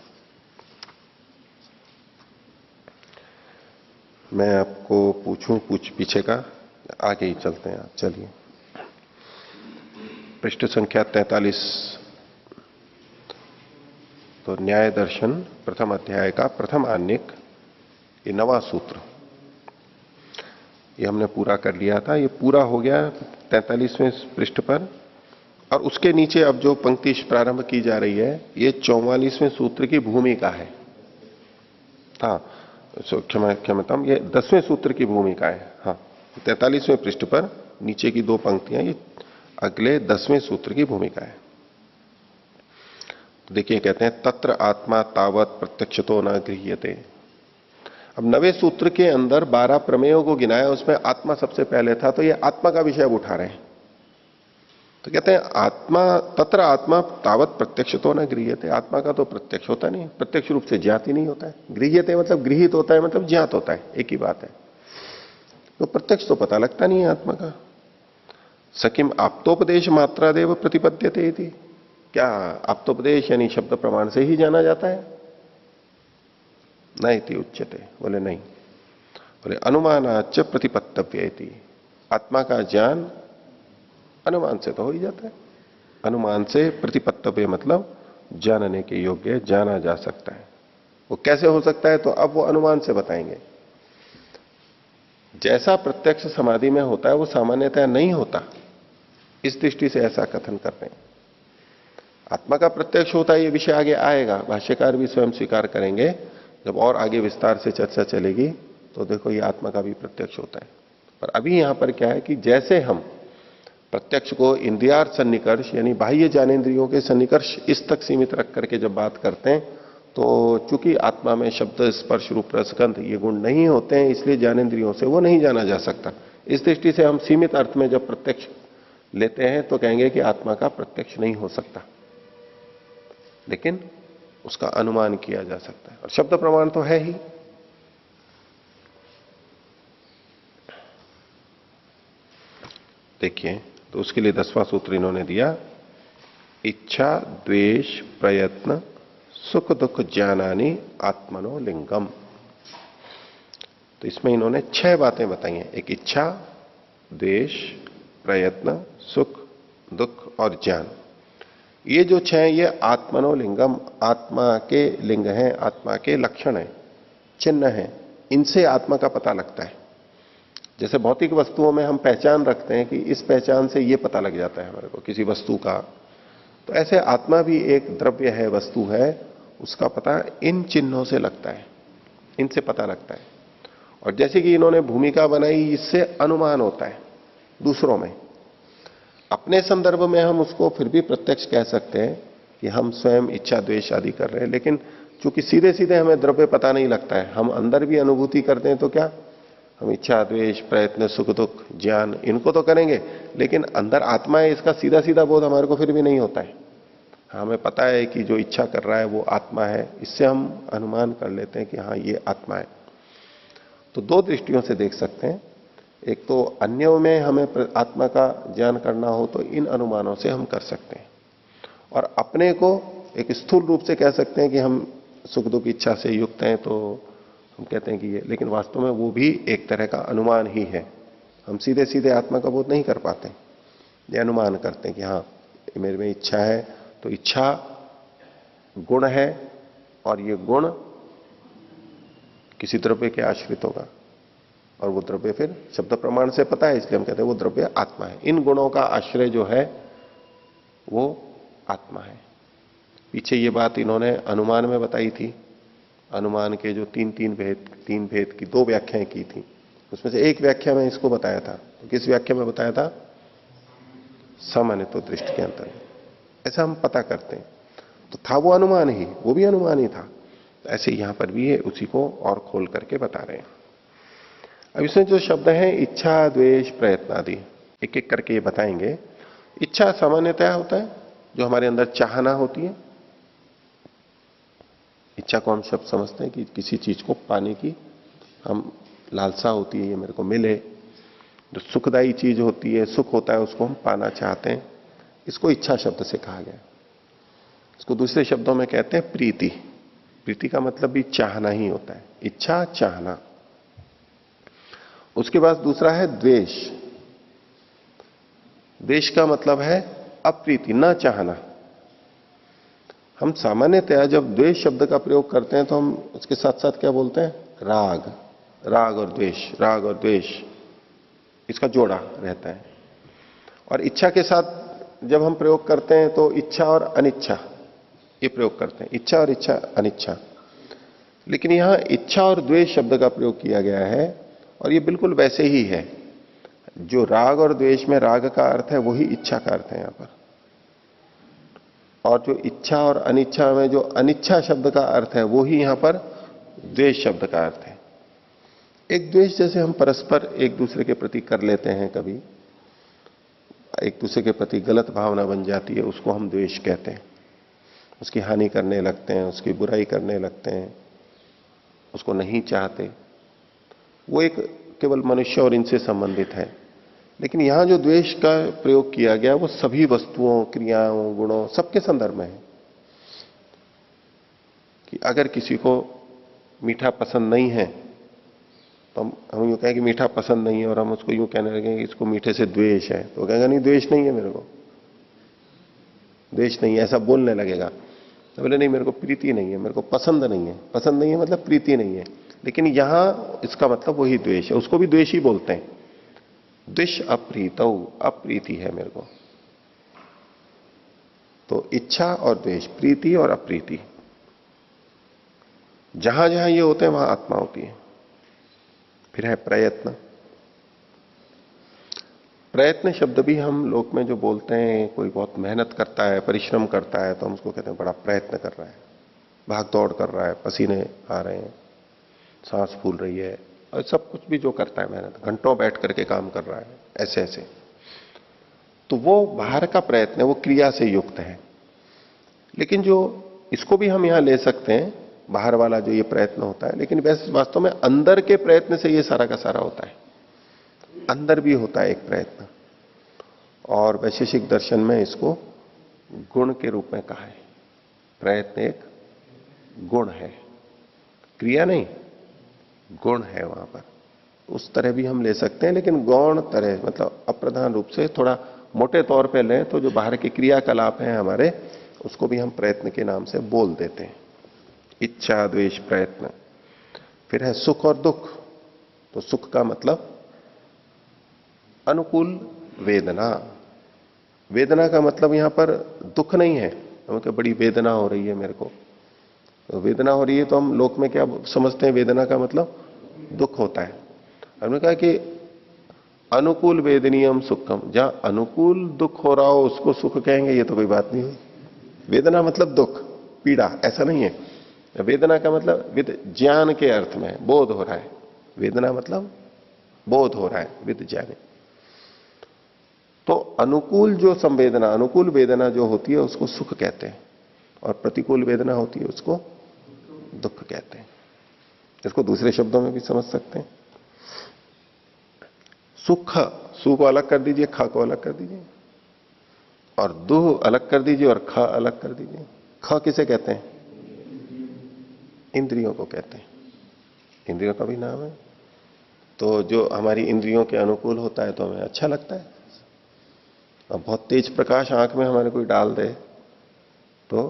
मैं आपको पूछूं पीछे का, आगे ही चलते हैं आप, चलिए। पृष्ठ संख्या 43, तो न्याय दर्शन प्रथम अध्याय का प्रथम आन्निक, ये नवा सूत्र, ये हमने पूरा कर लिया था, ये पूरा हो गया 43वें पृष्ठ पर। और उसके नीचे अब जो पंक्ति प्रारंभ की जा रही है, ये 44वें सूत्र की भूमिका है। हाँ, क्षमता, ये 10वें सूत्र की भूमिका है। हाँ, 43वें पृष्ठ पर नीचे की दो पंक्तियां, ये अगले 10वें सूत्र की भूमिका है। तो देखिए, कहते हैं तत्र आत्मा तावत प्रत्यक्षतो न गृह्यते। अब 9वें सूत्र के अंदर 12 प्रमेयों को गिनाया, उसमें आत्मा सबसे पहले था, तो ये आत्मा का विषय अब उठा रहे हैं। तो कहते हैं आत्मा, तत्र आत्मा तावत प्रत्यक्षतो न गृह्यते, आत्मा का तो प्रत्यक्ष होता नहीं, प्रत्यक्ष रूप से ज्ञात ही नहीं होता है। गृह्यते मतलब गृहित होता है, मतलब ज्ञात होता है, एक ही बात है। तो प्रत्यक्ष तो पता लगता नहीं है आत्मा का। सकिम आप्तोपदेश मात्रादेव प्रतिपद्यते इति, क्या आप्तोपदेश यानी शब्द प्रमाण से ही जाना जाता है? नहीं, उच्यते, बोले नहीं। बोले अनुमानाच प्रतिपत्तव्य इति, आत्मा का ज्ञान अनुमान से तो हो ही जाता है। अनुमान से प्रतिपत्तव्य मतलब जानने के योग्य, जाना जा सकता है। वो कैसे हो सकता है, तो अब वो अनुमान से बताएंगे। जैसा प्रत्यक्ष समाधि में होता है वो सामान्यतः नहीं होता, इस दृष्टि से ऐसा कथन करते हैं। आत्मा का प्रत्यक्ष होता है, ये विषय आगे आएगा, भाष्यकार भी स्वयं स्वीकार करेंगे। जब और आगे विस्तार से चर्चा चलेगी तो देखो ये आत्मा का भी प्रत्यक्ष होता है। पर अभी यहां पर क्या है कि जैसे हम प्रत्यक्ष को इंद्रियार्थ सन्निकर्ष यानी बाह्य ज्ञानेंद्रियों के सन्निकर्ष इस तक सीमित रख करके जब बात करते हैं, तो चूंकि आत्मा में शब्द स्पर्श रूप रसगंध ये गुण नहीं होते हैं, इसलिए ज्ञानेंद्रियों से वो नहीं जाना जा सकता। इस दृष्टि से हम सीमित अर्थ में जब प्रत्यक्ष लेते हैं तो कहेंगे कि आत्मा का प्रत्यक्ष नहीं हो सकता, लेकिन उसका अनुमान किया जा सकता है। और शब्द प्रमाण तो है ही। देखिए, तो उसके लिए 10वां सूत्र इन्होंने दिया, इच्छा द्वेष प्रयत्न सुख दुख ज्ञानानि आत्मनो लिंगम। तो इसमें इन्होंने 6 बातें बताई हैं। एक इच्छा, द्वेष, प्रयत्न, सुख दुख और ज्ञान। ये जो 6 ये आत्मनो लिंगम, आत्मा के लिंग हैं, आत्मा के लक्षण हैं, चिन्ह हैं। इनसे आत्मा का पता लगता है। जैसे भौतिक वस्तुओं में हम पहचान रखते हैं कि इस पहचान से ये पता लग जाता है हमारे को किसी वस्तु का, तो ऐसे आत्मा भी एक द्रव्य है, वस्तु है, उसका पता इन चिन्हों से लगता है, इनसे पता लगता है। और जैसे कि इन्होंने भूमिका बनाई, इससे अनुमान होता है दूसरों में। अपने संदर्भ में हम उसको फिर भी प्रत्यक्ष कह सकते हैं कि हम स्वयं इच्छा द्वेष आदि कर रहे हैं, लेकिन चूंकि सीधे सीधे हमें द्रव्य पता नहीं लगता है, हम अंदर भी अनुभूति करते हैं, तो क्या हम इच्छा द्वेष प्रयत्न सुख दुख ज्ञान इनको तो करेंगे, लेकिन अंदर आत्मा है इसका सीधा सीधा बोध हमारे को फिर भी नहीं होता है। हमें पता है कि जो इच्छा कर रहा है वो आत्मा है, इससे हम अनुमान कर लेते हैं कि हाँ ये आत्मा है। तो 2 दृष्टियों से देख सकते हैं। एक तो अन्यों में हमें आत्मा का ज्ञान करना हो तो इन अनुमानों से हम कर सकते हैं, और अपने को एक स्थूल रूप से कह सकते हैं कि हम सुख दुख इच्छा से युक्त हैं, तो हम कहते हैं कि ये, लेकिन वास्तव में वो भी एक तरह का अनुमान ही है। हम सीधे सीधे आत्मा का बोध नहीं कर पाते, ये अनुमान करते हैं कि हाँ मेरे में इच्छा है, तो इच्छा गुण है, और ये गुण किसी द्रव्य के आश्रित होगा, और वो द्रव्य फिर शब्द प्रमाण से पता है, इसलिए हम कहते हैं वो द्रव्य आत्मा है। इन गुणों का आश्रय जो है वो आत्मा है। पीछे ये बात इन्होंने अनुमान में बताई थी। अनुमान के जो 3 भेद की 2 व्याख्याएं की थी, उसमें से एक व्याख्या में इसको बताया था। तो किस व्याख्या में बताया था? सामान्य तो दृष्टि के अंतर्गत, ऐसा हम पता करते हैं। तो था वो अनुमान ही, वो भी अनुमान ही था। ऐसे यहां पर भी है, उसी को और खोल करके बता रहे हैं। अब इसमें जो शब्द हैं इच्छा, द्वेष, प्रयत्न आदि, एक एक करके ये बताएंगे। इच्छा सामान्यतः होता है जो हमारे अंदर चाहना होती है। इच्छा को हम शब्द समझते हैं कि किसी चीज को पाने की हम लालसा होती है, ये मेरे को मिले। जो सुखदायी चीज होती है, सुख होता है, उसको हम पाना चाहते हैं, इसको इच्छा शब्द से कहा गया। इसको दूसरे शब्दों में कहते हैं प्रीति। प्रीति का मतलब भी चाहना ही होता है, इच्छा चाहना। उसके बाद दूसरा है द्वेष। द्वेष का मतलब है अप्रीति, ना चाहना। हम सामान्यतया जब द्वेष शब्द का प्रयोग करते हैं तो हम उसके साथ साथ क्या बोलते हैं? राग। राग और द्वेष, राग और द्वेष, इसका जोड़ा रहता है। और इच्छा के साथ जब हम प्रयोग करते हैं तो इच्छा और अनिच्छा, ये प्रयोग करते हैं, इच्छा और इच्छा, अनिच्छा। लेकिन यहां इच्छा और द्वेष शब्द का प्रयोग किया गया है, और ये बिल्कुल वैसे ही है। जो राग और द्वेष में राग का अर्थ है वही इच्छा का अर्थ है यहां पर। और जो इच्छा और अनिच्छा में जो अनिच्छा शब्द का अर्थ है वो ही यहां पर द्वेष शब्द का अर्थ है। एक द्वेष जैसे हम परस्पर एक दूसरे के प्रति कर लेते हैं, कभी एक दूसरे के प्रति गलत भावना बन जाती है, उसको हम द्वेष कहते हैं। उसकी हानि करने लगते हैं, उसकी बुराई करने लगते हैं, उसको नहीं चाहते। वो एक केवल मनुष्य और इनसे संबंधित है। लेकिन यहां जो द्वेष का प्रयोग किया गया वो सभी वस्तुओं, क्रियाओं, गुणों, सबके संदर्भ में है। कि अगर किसी को मीठा पसंद नहीं है तो हम यूं कहें कि मीठा पसंद नहीं है, और हम उसको यूं कहने लगे कि इसको मीठे से द्वेष है, तो कहेगा नहीं द्वेष नहीं है, मेरे को द्वेष नहीं है, ऐसा बोलने लगेगा। तो बोले नहीं, मेरे को प्रीति नहीं है, मेरे को पसंद नहीं है। पसंद नहीं है मतलब प्रीति नहीं है। लेकिन यहां इसका मतलब वही द्वेष है, उसको भी द्वेष ही बोलते हैं। द्वेष अप्रीतौ, अप्रीति है मेरे को। तो इच्छा और द्वेष, प्रीति और अप्रीति, जहां जहां ये होते हैं वहां आत्मा होती है। फिर है प्रयत्न। प्रयत्न शब्द भी हम लोक में जो बोलते हैं, कोई बहुत मेहनत करता है, परिश्रम करता है, तो हम उसको कहते हैं बड़ा प्रयत्न कर रहा है, भाग दौड़ कर रहा है, पसीने आ रहे हैं, सांस फूल रही है, और सब कुछ भी जो करता है मेहनत, घंटों बैठ करके काम कर रहा है, ऐसे ऐसे, तो वो बाहर का प्रयत्न है, वो क्रिया से युक्त है। लेकिन जो इसको भी हम यहां ले सकते हैं, बाहर वाला जो ये प्रयत्न होता है, लेकिन वैसे वास्तव में अंदर के प्रयत्न से ये सारा का सारा होता है। अंदर भी होता है एक प्रयत्न, और वैशेषिक दर्शन में इसको गुण के रूप में कहा है। प्रयत्न एक गुण है, क्रिया नहीं, गुण है वहां पर। उस तरह भी हम ले सकते हैं, लेकिन गौण तरह मतलब अप्रधान रूप से थोड़ा मोटे तौर पे लें तो जो बाहर के क्रियाकलाप हैं हमारे, उसको भी हम प्रयत्न के नाम से बोल देते हैं। इच्छा, द्वेष, प्रयत्न। फिर है सुख और दुख। तो सुख का मतलब अनुकूल वेदना। वेदना का मतलब यहां पर दुख नहीं है, हमको बड़ी वेदना हो रही है मेरे को, तो वेदना हो रही है तो हम लोक में क्या समझते हैं? वेदना का मतलब दुख होता है। हमने कहा कि अनुकूल वेदनीयम सुखम, जहां अनुकूल दुख हो रहा हो उसको सुख कहेंगे, ये तो कोई बात नहीं हुई। वेदना मतलब दुख, पीड़ा, ऐसा नहीं है। वेदना का मतलब विद ज्ञान के अर्थ में बोध हो रहा है। वेदना मतलब बोध हो रहा है, विद ज्ञान। तो अनुकूल जो संवेदना, अनुकूल वेदना जो होती है उसको सुख कहते हैं, और प्रतिकूल वेदना होती है उसको दुख कहते हैं। इसको दूसरे शब्दों में भी समझ सकते हैं। सुख, सु को अलग कर दीजिए, ख को अलग कर दीजिए, और दुह अलग कर दीजिए, और ख अलग कर दीजिए। ख किसे कहते हैं? इंद्रियों को कहते हैं। इंद्रियों का भी नाम है। तो जो हमारी इंद्रियों के अनुकूल होता है तो हमें अच्छा लगता है। अब बहुत तेज प्रकाश आंख में हमारे कोई डाल दे तो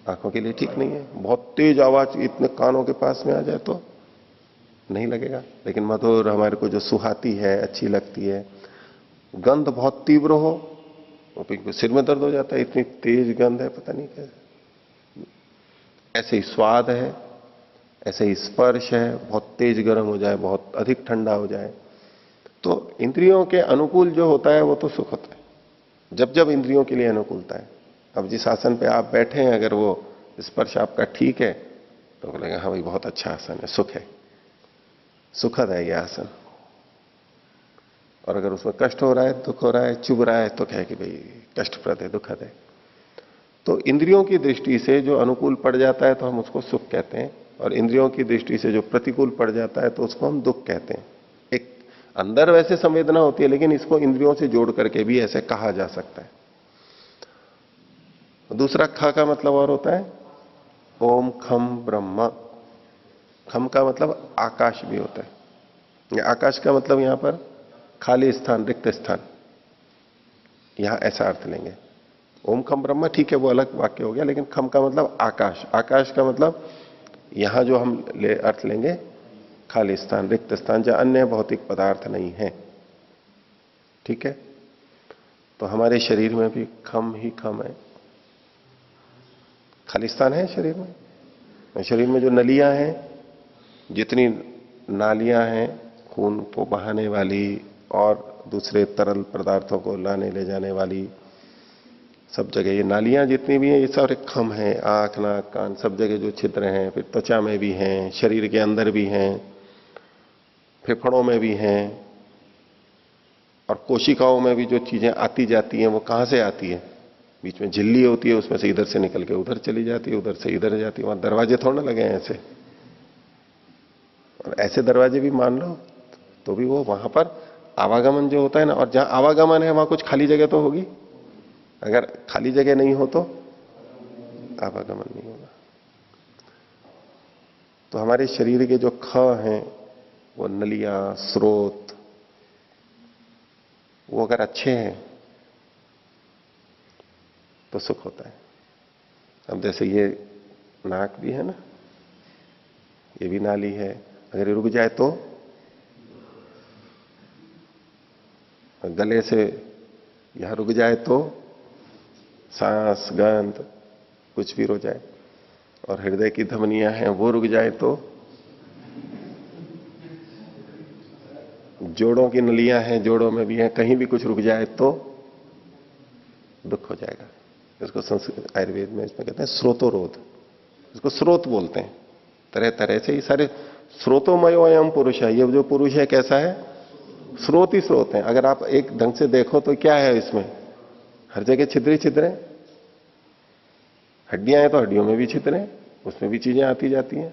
आंखों के लिए ठीक नहीं है। बहुत तेज आवाज इतने कानों के पास में आ जाए तो नहीं लगेगा। लेकिन मधुर हमारे को जो सुहाती है, अच्छी लगती है। गंध बहुत तीव्र हो तो सिर में दर्द हो जाता है, इतनी तेज गंध है, पता नहीं कैसे। ऐसे ही स्वाद है, ऐसे ही स्पर्श है, बहुत तेज गर्म हो जाए, बहुत अधिक ठंडा हो जाए। तो इंद्रियों के अनुकूल जो होता है वो तो सुख होता है। जब जब इंद्रियों के लिए अनुकूलता है। अब जिस आसन पे आप बैठे हैं, अगर वो स्पर्श आपका ठीक है तो बोलेगा हाँ भाई बहुत अच्छा आसन है, सुख है, सुखद है ये आसन। और अगर उसमें कष्ट हो रहा है, दुख हो रहा है, चुभ रहा है, तो कहे कि भाई कष्टप्रद है, दुखद है। तो इंद्रियों की दृष्टि से जो अनुकूल पड़ जाता है तो हम उसको सुख कहते हैं, और इंद्रियों की दृष्टि से जो प्रतिकूल पड़ जाता है तो उसको हम दुख कहते हैं। एक अंदर वैसे संवेदना होती है, लेकिन इसको इंद्रियों से जोड़ करके भी ऐसे कहा जा सकता है। दूसरा ख का मतलब और होता है ओम खम ब्रह्म। खम का मतलब आकाश भी होता है। आकाश का मतलब यहां पर खाली स्थान, रिक्त स्थान, यहां ऐसा अर्थ लेंगे। ओम खम ब्रह्म ठीक है, वो अलग वाक्य हो गया, लेकिन खम का मतलब आकाश। आकाश का मतलब यहां जो हम अर्थ लेंगे खाली स्थान, रिक्त स्थान, जहां अन्य भौतिक पदार्थ नहीं है। ठीक है, तो हमारे शरीर में भी खम ही खम है, खाली स्थान है शरीर में। शरीर में जो नलियां हैं, जितनी नालियां हैं खून को बहाने वाली और दूसरे तरल पदार्थों को लाने ले जाने वाली, सब जगह ये नालियां जितनी भी हैं ये सारे खम हैं। आंख, नाक, कान, सब जगह जो छिद्र हैं, फिर त्वचा में भी हैं, शरीर के अंदर भी हैं, फेफड़ों में भी हैं, और कोशिकाओं में भी जो चीजें आती जाती हैं वो कहां से आती है? बीच में झिल्ली होती है, उसमें से इधर से निकल के उधर चली जाती है, उधर से इधर जाती है। वहां दरवाजे थोड़ा ना लगे हैं ऐसे, और ऐसे दरवाजे भी मान लो तो भी वो वहां पर आवागमन जो होता है ना, और जहां आवागमन है वहां कुछ खाली जगह तो होगी। अगर खाली जगह नहीं हो तो आवागमन नहीं होगा। तो हमारे शरीर के जो ख हैं, वो नलियां, स्रोत, वो अगर अच्छे हैं तो सुख होता है। अब जैसे ये नाक भी है ना, ये भी नाली है, अगर ये रुक जाए तो, गले से यहां रुक जाए तो, सांस, गंध, कुछ भी रुक जाए, और हृदय की धमनियां हैं वो रुक जाए तो, जोड़ों की नलियां हैं, जोड़ों में भी हैं, कहीं भी कुछ रुक जाए तो दुख हो जाएगा। इसको संस्कृत आयुर्वेद में इसमें कहते हैं स्रोतोरोध, इसको स्रोत बोलते हैं। तरह तरह से ये सारे स्रोतोमयो अयम पुरुष है। ये जो पुरुष है कैसा है? स्रोत ही स्रोत है। अगर आप एक ढंग से देखो तो क्या है इसमें? हर जगह छिद्र ही छिद्र है। हड्डियां हैं तो हड्डियों में भी छिद्र है, उसमें भी चीजें आती जाती हैं।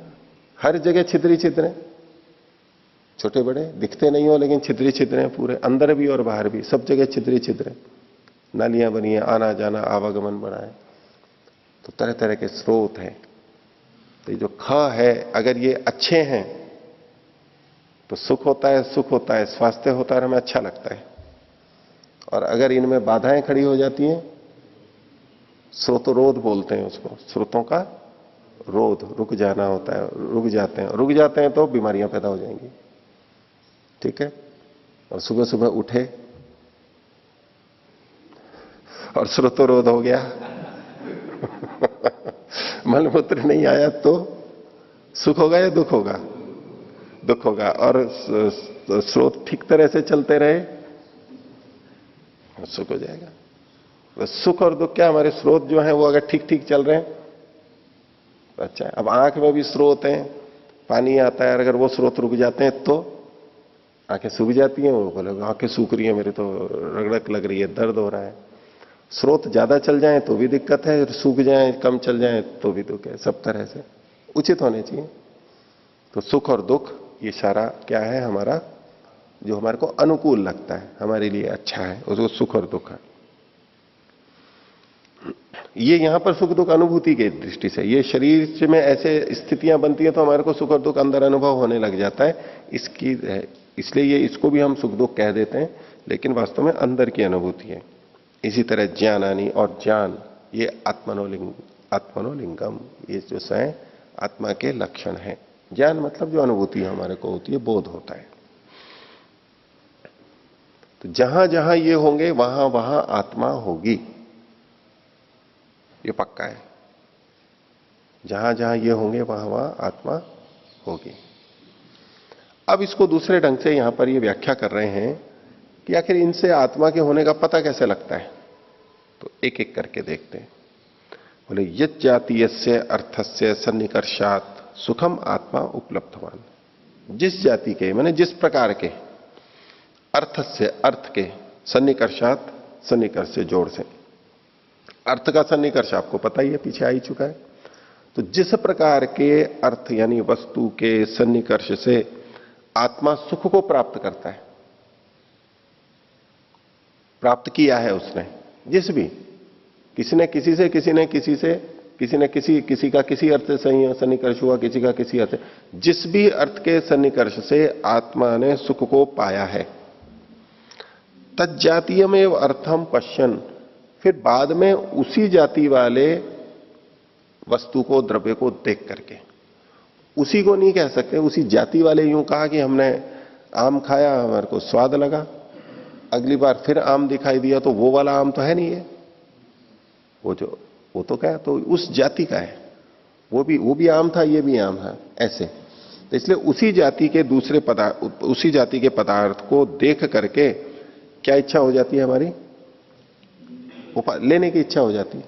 हर जगह छिद्र ही छिद्र है, छोटे बड़े दिखते नहीं हो लेकिन छिद्र ही छिद्र हैं पूरे, अंदर भी और बाहर भी, सब जगह छिद्र ही छिद्र है। नालियां बनी है, आना जाना आवागमन बड़ा है, तो तरह तरह के स्रोत हैं। तो ये जो ख है, अगर ये अच्छे हैं तो सुख होता है, सुख होता है, स्वास्थ्य होता है, हमें अच्छा लगता है। और अगर इनमें बाधाएं खड़ी हो जाती हैं, स्रोतरोध बोलते हैं उसको, स्रोतों का रोध, रुक जाना होता है, रुक जाते हैं तो बीमारियां पैदा हो जाएंगी। ठीक है, और सुबह सुबह उठे और स्रोतरोध हो गया मलमूत्र नहीं आया तो सुख होगा या दुख होगा? दुख होगा। और स्रोत ठीक तरह से चलते रहे सुख हो जाएगा। तो सुख और दुख क्या, हमारे स्रोत जो हैं वो अगर ठीक ठीक चल रहे हैं तो अच्छा है। अब आंख में भी स्रोत हैं, पानी आता है, अगर वो स्रोत रुक जाते हैं तो आंखें सूख जाती हैं। वो बोले आंखें सूख रही है मेरे, तो रगड़क लग रही है, दर्द हो रहा है। स्रोत ज्यादा चल जाए तो भी दिक्कत है, सूख जाए, कम चल जाए तो भी दुख है। सब तरह से उचित होने चाहिए। तो सुख और दुख ये सारा क्या है हमारा, जो हमारे को अनुकूल लगता है, हमारे लिए अच्छा है, उसको सुख और दुख है। ये यहां पर सुख दुख अनुभूति की दृष्टि से, ये शरीर में ऐसे स्थितियां बनती हैं तो हमारे को सुख और दुख अंदर अनुभव होने लग जाता है। इसलिए ये इसको भी हम सुख दुख कह देते हैं, लेकिन वास्तव में अंदर की अनुभूति है। इसी तरह ज्ञानानि और ज्ञान, ये आत्मनोलिंगम, ये जो है आत्मा के लक्षण है। ज्ञान मतलब जो अनुभूति हमारे को होती है, बोध होता है। तो जहां जहां ये होंगे वहां वहां आत्मा होगी, ये पक्का है। जहां जहां ये होंगे वहां वहां आत्मा होगी। अब इसको दूसरे ढंग से यहां पर ये व्याख्या कर रहे हैं कि आखिर इनसे आत्मा के होने का पता कैसे लगता है। तो एक एक करके देखते हैं। बोले यत् जातीयस्य अर्थस्य सन्निकर्षात सुखम आत्मा उपलब्धवान। जिस जाति के माने जिस प्रकार के अर्थ से, अर्थ के, सन्निकर्षात, सन्निकर्ष से जोड़ से, अर्थ का सन्निकर्ष आपको पता ही है, पीछे आ ही चुका है। तो जिस प्रकार के अर्थ यानी वस्तु के सन्निकर्ष से आत्मा सुख को प्राप्त करता है, प्राप्त किया है उसने, जिस भी, किसी ने किसी से, किसी ने किसी से, किसी ने किसी का किसी अर्थ से सन्निकर्ष हुआ, किसी का किसी अर्थ, जिस भी अर्थ के सन्निकर्ष से आत्मा ने सुख को पाया है, तज्जातीयमेव अर्थम पश्यन, फिर बाद में उसी जाति वाले वस्तु को, द्रव्य को देख करके, उसी को नहीं कह सकते, उसी जाति वाले यूं कहा कि हमने आम खाया, हमारे को स्वाद लगा, अगली बार फिर आम दिखाई दिया तो वो वाला आम तो है नहीं है, वो तो क्या, तो उस जाति का है, वो भी आम था, ये भी आम है, ऐसे। तो इसलिए उसी जाति के दूसरे पदार्थ, उसी जाति के पदार्थ को देख करके क्या इच्छा हो जाती है हमारी, लेने की इच्छा हो जाती है।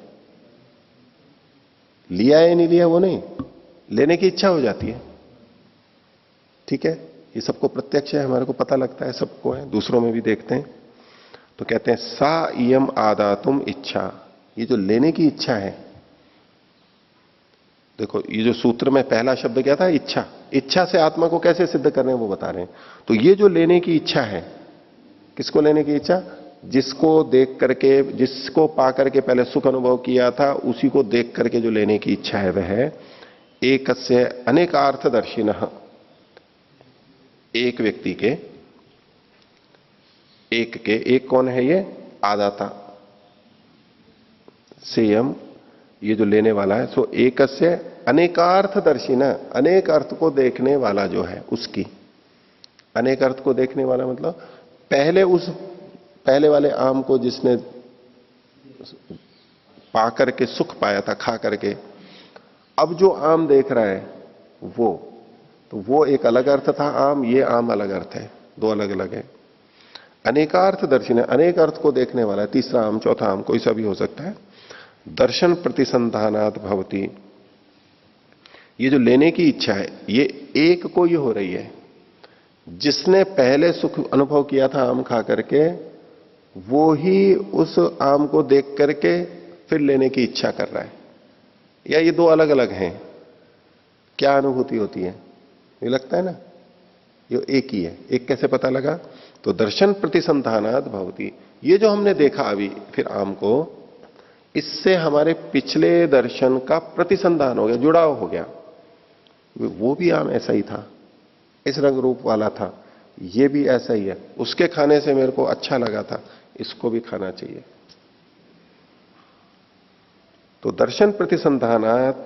लिया या नहीं लिया वो नहीं, लेने की इच्छा हो जाती है। ठीक है, ये सबको प्रत्यक्ष है, हमारे को पता लगता है, सबको है, दूसरों में भी देखते हैं। तो कहते हैं सा इयम आदातुम इच्छा, ये जो लेने की इच्छा है, देखो ये जो सूत्र में पहला शब्द क्या था, इच्छा, इच्छा से आत्मा को कैसे सिद्ध कर रहे हैं वो बता रहे हैं। तो ये जो लेने की इच्छा है, किसको लेने की इच्छा, जिसको देख करके, जिसको पा करके पहले सुख अनुभव किया था, उसी को देख करके जो लेने की इच्छा है वह है एकस्य अनेकार्थदर्शिनः, एक व्यक्ति के, एक कौन है ये, आदाता, सेयम, ये जो लेने वाला है, सो एकस्य अनेकार्थदर्शिनः, अनेक अर्थ को देखने वाला जो है उसकी, अनेक अर्थ को देखने वाला मतलब पहले वाले आम को जिसने पा करके सुख पाया था, खा करके, अब जो आम देख रहा है तो वो एक अलग अर्थ था आम, ये आम अलग अर्थ है, दो अलग अलग है। अनेकार्थ दर्शन है, अनेक अर्थ को देखने वाला है, तीसरा आम, चौथा आम, कोई सा भी हो सकता है। दर्शन प्रतिसंधानात भवती, ये जो लेने की इच्छा है ये एक को ही हो रही है, जिसने पहले सुख अनुभव किया था आम खा करके, वो ही उस आम को देख करके फिर लेने की इच्छा कर रहा है, या ये दो अलग अलग हैं, क्या अनुभूति होती है, ये लगता है ना ये एक ही है। एक कैसे पता लगा, तो दर्शन प्रतिसंधानात भवती, ये जो हमने देखा अभी फिर आम को, इससे हमारे पिछले दर्शन का प्रतिसंधान हो गया, जुड़ाव हो गया, वो भी आम ऐसा ही था, इस रंग रूप वाला था, ये भी ऐसा ही है, उसके खाने से मेरे को अच्छा लगा था, इसको भी खाना चाहिए। तो दर्शन प्रतिसंधानात,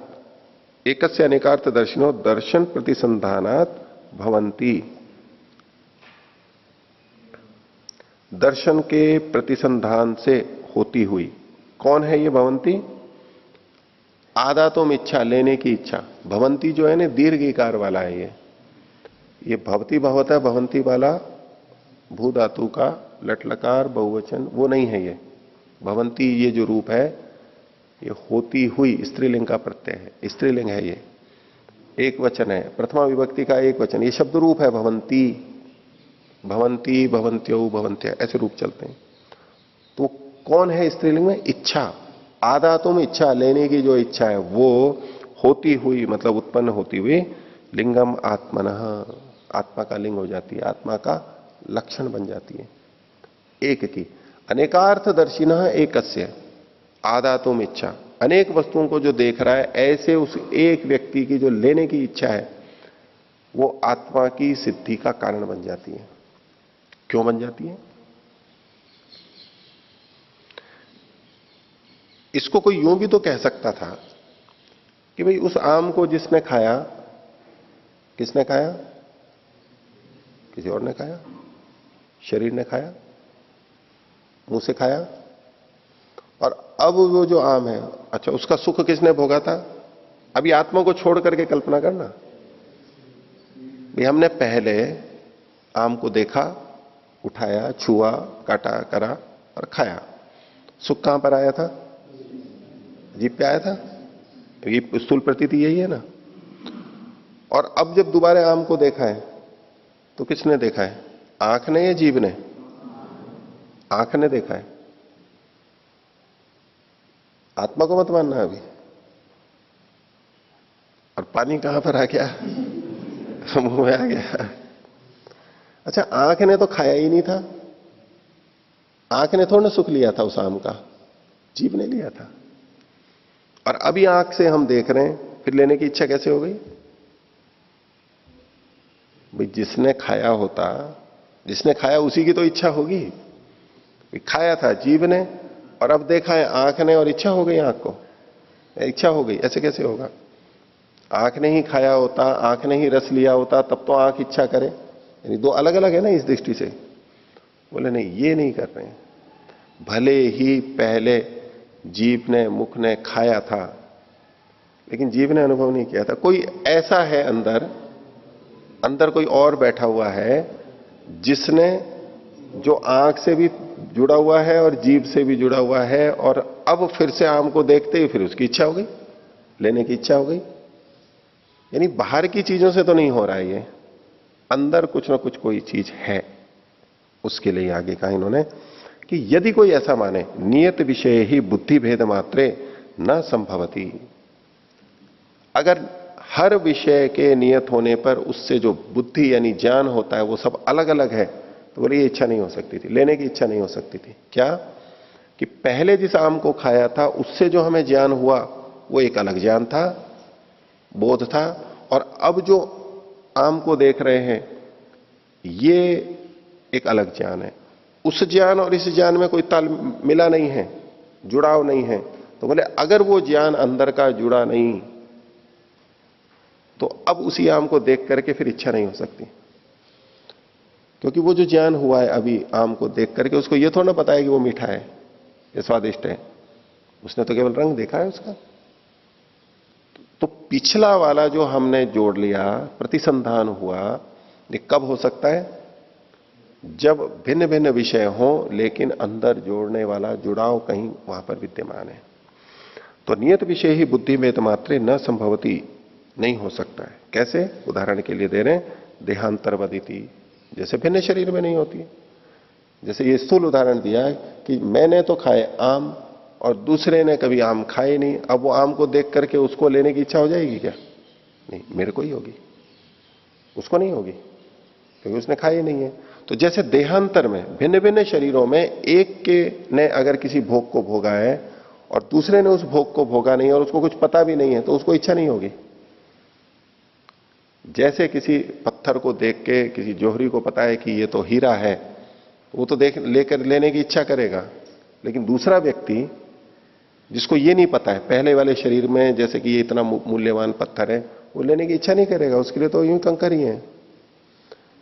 एकस्य अनेकार्थ दर्शनो दर्शन प्रतिसंधानात भवंती, दर्शन के प्रतिसंधान से होती हुई, कौन है ये भवंती, आदातुम इच्छा, लेने की इच्छा, भवंती जो है ना दीर्घ इकार वाला है, ये भवती भवता भवंती वाला भू धातु का लटलकार बहुवचन वो नहीं है, ये भवंती ये जो रूप है ये होती हुई स्त्रीलिंग का प्रत्यय है, स्त्रीलिंग है, ये एक वचन है, प्रथमा विभक्ति का एक वचन, ये शब्द रूप है भवंती, भवंती, भवंत्यो, भवंत्या, ऐसे रूप चलते हैं। तो कौन है स्त्रीलिंग में, इच्छा, आदातुम इच्छा, लेने की जो इच्छा है वो होती हुई मतलब उत्पन्न होती हुई, लिंगम आत्मनः, आत्मा का लिंग हो जाती है, आत्मा का लक्षण बन जाती है, एक की। अनेकार्थ दर्शिनः एकस्य आदातुम इच्छा, अनेक वस्तुओं को जो देख रहा है, ऐसे उस एक व्यक्ति की जो लेने की इच्छा है वो आत्मा की सिद्धि का कारण बन जाती है। क्यों बन जाती है, इसको कोई यूं भी तो कह सकता था कि भाई उस आम को जिसने खाया, किसने खाया, किसी और ने खाया, शरीर ने खाया, मुंह से खाया, और अब वो जो आम है, अच्छा उसका सुख किसने भोगा था, अभी आत्मा को छोड़ करके कल्पना करना, भाई हमने पहले आम को देखा, उठाया, छुआ, काटा, करा और खाया, सुख कहां पर आया था? जीभ पे आया था। ये स्थूल प्रतीति यही है ना। और अब जब दोबारा आम को देखा है तो किसने देखा है? आंख ने या जीभ ने? आंख ने देखा है। आत्मा को मत मानना अभी। और पानी कहां पर आ गया? मुंह में आ गया। अच्छा, आंख ने तो खाया ही नहीं था। आंख ने थोड़ा ना सुख लिया था उस आम का, जीभ ने लिया था। और अभी आंख से हम देख रहे हैं, फिर लेने की इच्छा कैसे हो गई? भाई जिसने खाया होता, जिसने खाया उसी की तो इच्छा होगी। खाया था जीभ ने और अब देखा है आंख ने और इच्छा हो गई आंख को। इच्छा हो गई, ऐसे कैसे होगा? आंख ने ही खाया होता, आंख ने ही रस लिया होता, तब तो आंख इच्छा करे। यानी दो अलग अलग है ना इस दृष्टि से। बोले नहीं, ये नहीं कर रहे हैं। भले ही पहले जीभ ने, मुख ने खाया था, लेकिन जीभ ने अनुभव नहीं किया था। कोई ऐसा है अंदर, अंदर कोई और बैठा हुआ है जिसने, जो आंख से भी जुड़ा हुआ है और जीभ से भी जुड़ा हुआ है, और अब फिर से आम को देखते ही फिर उसकी इच्छा हो गई, लेने की इच्छा हो गई। यानी बाहर की चीजों से तो नहीं हो रहा है ये, अंदर कुछ ना कुछ कोई चीज है। उसके लिए आगे कहा इन्होंने कि यदि कोई ऐसा माने, नियत विषय ही बुद्धि भेद मात्रे न संभवती। अगर हर विषय के नियत होने पर उससे जो बुद्धि यानी ज्ञान होता है वो सब अलग अलग है, तो बोले ये इच्छा नहीं हो सकती थी, लेने की इच्छा नहीं हो सकती थी। क्या? कि पहले जिस आम को खाया था उससे जो हमें ज्ञान हुआ वो एक अलग ज्ञान था, बोध था, और अब जो आम को देख रहे हैं ये एक अलग ज्ञान है। उस ज्ञान और इस ज्ञान में कोई ताल मिला नहीं है, जुड़ाव नहीं है। तो बोले अगर वो ज्ञान अंदर का जुड़ा नहीं तो अब उसी आम को देख करके फिर इच्छा नहीं हो सकती, क्योंकि वो जो ज्ञान हुआ है अभी आम को देख करके, उसको ये थोड़ा ना पता है कि वो मीठा है, ये स्वादिष्ट है। उसने तो केवल रंग देखा है उसका। तो पिछला वाला जो हमने जोड़ लिया, प्रतिसंधान हुआ, ये कब हो सकता है? जब भिन्न भिन्न विषय हो लेकिन अंदर जोड़ने वाला जुड़ाव कहीं वहां पर विद्यमान है। तो नियत विषय ही बुद्धि में मात्रे न संभवती, नहीं हो सकता है। कैसे? उदाहरण के लिए दे रहे हैं, देहांतरवदिति, जैसे भिन्न शरीर में नहीं होती। जैसे ये स्थूल उदाहरण दिया है कि मैंने तो खाए आम और दूसरे ने कभी आम खाए नहीं, अब वो आम को देख करके उसको लेने की इच्छा हो जाएगी क्या? नहीं, मेरे को ही होगी, उसको नहीं होगी, क्योंकि उसने खाया ही नहीं है। तो जैसे देहांतर में भिन्न भिन्न शरीरों में एक के ने अगर किसी भोग को भोगा है और दूसरे ने उस भोग को भोगा नहीं और उसको कुछ पता भी नहीं है, तो उसको इच्छा नहीं होगी। जैसे किसी पत्थर को देख के किसी जौहरी को पता है कि ये तो हीरा है, वो तो देख लेकर लेने की इच्छा करेगा। लेकिन दूसरा व्यक्ति जिसको ये नहीं पता है, पहले वाले शरीर में जैसे कि ये इतना मूल्यवान पत्थर है, वो लेने की इच्छा नहीं करेगा, उसके लिए तो यूं कंकर ही है।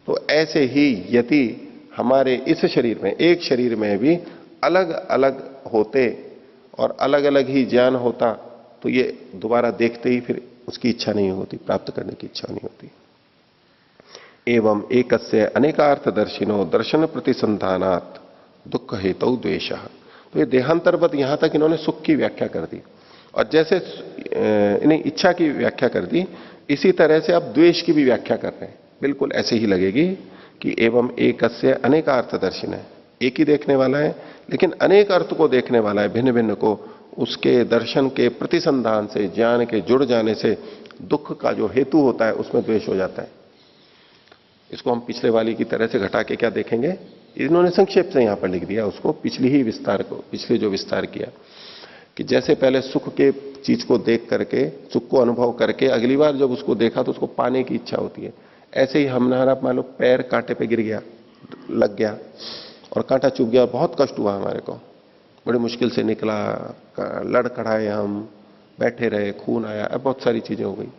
तो ऐसे ही यदि हमारे इस शरीर में, एक शरीर में भी अलग अलग होते और अलग अलग ही ज्ञान होता, तो ये दोबारा देखते ही फिर उसकी इच्छा नहीं होती, प्राप्त करने की इच्छा नहीं होती। एवं एकस्य अनेकार्थ दर्शिनो दर्शन प्रतिसंधानात् दुख हेतु द्वेष। तो ये देहांतरवत यहां तक इन्होंने सुख की व्याख्या कर दी, और जैसे इन्हें इच्छा की व्याख्या कर दी, इसी तरह से अब द्वेष की भी व्याख्या कर रहे हैं। बिल्कुल ऐसे ही लगेगी कि एवं एकस्य अनेकार्थ दर्शन है, एक ही देखने वाला है लेकिन अनेक अर्थ को देखने वाला है, भिन्न भिन्न को। उसके दर्शन के प्रतिसंधान से, ज्ञान के जुड़ जाने से दुख का जो हेतु होता है उसमें द्वेष हो जाता है। इसको हम पिछले वाली की तरह से घटा के क्या देखेंगे, इन्होंने संक्षेप से यहां पर लिख दिया उसको, पिछली ही विस्तार को, पिछले जो विस्तार किया कि जैसे पहले सुख के चीज को देख करके, सुख को अनुभव करके अगली बार जब उसको देखा तो उसको पाने की इच्छा होती है। ऐसे ही हमारा मान लो पैर कांटे पे गिर गया, लग गया और कांटा चुभ गया, बहुत कष्ट हुआ हमारे को, बड़ी मुश्किल से निकला, लड़ कढ़ाए, हम बैठे रहे, खून आया, अब बहुत सारी चीजें हो गई।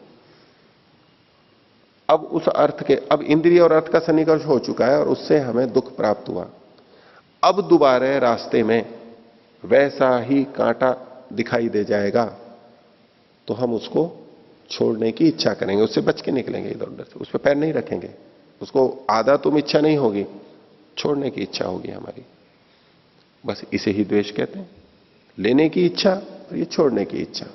अब उस अर्थ के, अब इंद्रिय और अर्थ का सन्निकर्ष हो चुका है और उससे हमें दुख प्राप्त हुआ। अब दोबारा रास्ते में वैसा ही कांटा दिखाई दे जाएगा तो हम उसको छोड़ने की इच्छा करेंगे, उससे बच के निकलेंगे इधर उधर से, उस पर पैर नहीं रखेंगे, उसको आधा तुम इच्छा नहीं होगी, छोड़ने की इच्छा होगी हमारी। बस इसे ही द्वेष कहते हैं। लेने की इच्छा और ये छोड़ने की इच्छा।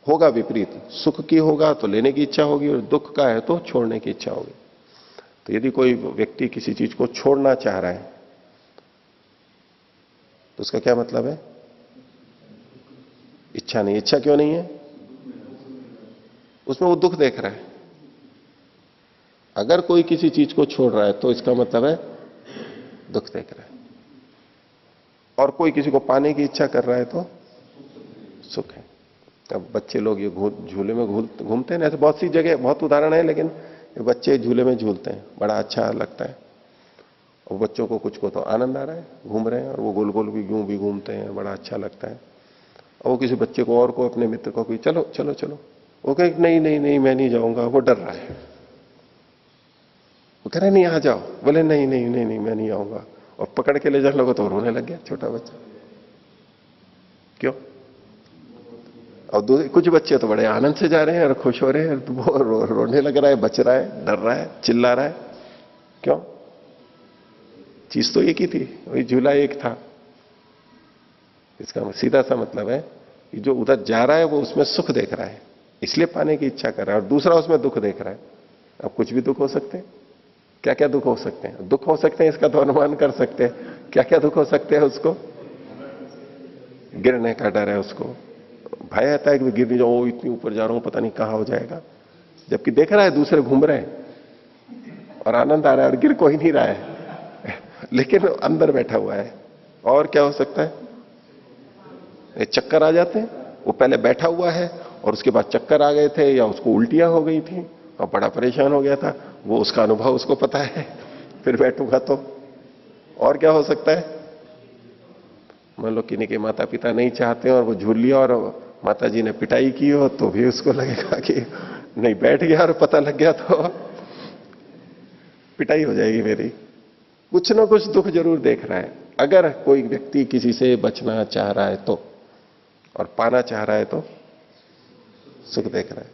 होगा विपरीत, सुख की होगा तो लेने की इच्छा होगी और दुख का है तो छोड़ने की इच्छा होगी। तो यदि कोई व्यक्ति किसी चीज को छोड़ना चाह रहा है तो उसका क्या मतलब है? इच्छा नहीं। इच्छा क्यों नहीं है? उसमें वो दुख देख रहा है। अगर कोई किसी चीज को छोड़ रहा है तो इसका मतलब है दुख देख रहा है, और कोई किसी को पाने की इच्छा कर रहा है तो सुख है। अब बच्चे लोग ये झूले में घूमते हैं ना, ऐसे बहुत सी जगह बहुत उदाहरण है, लेकिन ये बच्चे झूले में झूलते हैं, बड़ा अच्छा लगता है। और बच्चों को कुछ को तो आनंद आ रहा है, घूम रहे हैं, और वो गोल गोल भी यूं भी घूमते हैं, बड़ा अच्छा लगता है। और वो किसी बच्चे को और को अपने मित्र को भी चलो चलो चलो, वो कहे नहीं नहीं नहीं मैं नहीं जाऊंगा, वो डर रहा है। वो कह रहे नहीं आ जाओ, बोले नहीं नहीं नहीं नहीं मैं नहीं आऊंगा, और पकड़ के ले जाने लगो तो रोने लग गया छोटा बच्चा। क्यों? और कुछ बच्चे तो बड़े आनंद से जा रहे हैं और खुश हो रहे हैं, तो वो रोने लग रहा है, बच रहा है, डर रहा है, चिल्ला रहा है। क्यों? चीज तो एक ही थी, वही झूला एक था। इसका सीधा सा मतलब है कि जो उधर जा रहा है वो उसमें सुख देख रहा है, इसलिए पाने की इच्छा कर रहा है, और दूसरा उसमें दुख देख रहा है। अब कुछ भी दुख हो सकते हैं। क्या क्या दुख हो सकते हैं? दुख हो सकते हैं इसका तो अनुमान कर सकते हैं। क्या क्या दुख हो सकते हैं? उसको गिरने का डर है, उसको भय आता है कि गिर नहीं जाऊं, इतनी ऊपर जा रहा हूं, पता नहीं कहां हो जाएगा। जबकि देख रहा है दूसरे घूम रहे हैं और आनंद आ रहा है और गिर कोई नहीं रहा है लेकिन अंदर बैठा हुआ है। और क्या हो सकता है? चक्कर आ जाते हैं, वो पहले बैठा हुआ है और उसके बाद चक्कर आ गए थे, या उसको उल्टियां हो गई थी और बड़ा परेशान हो गया था, वो उसका अनुभव उसको पता है। फिर बैठूंगा तो और क्या हो सकता है? मान लो किन्हीं के माता पिता नहीं चाहते और वो झूल लिया और माता जी ने पिटाई की हो, तो भी उसको लगेगा कि नहीं, बैठ गया और पता लग गया तो पिटाई हो जाएगी मेरी। कुछ ना कुछ दुख जरूर देख रहा है। अगर कोई व्यक्ति किसी से बचना चाह रहा है तो, और पाना चाह रहा है तो सुख देख रहा है।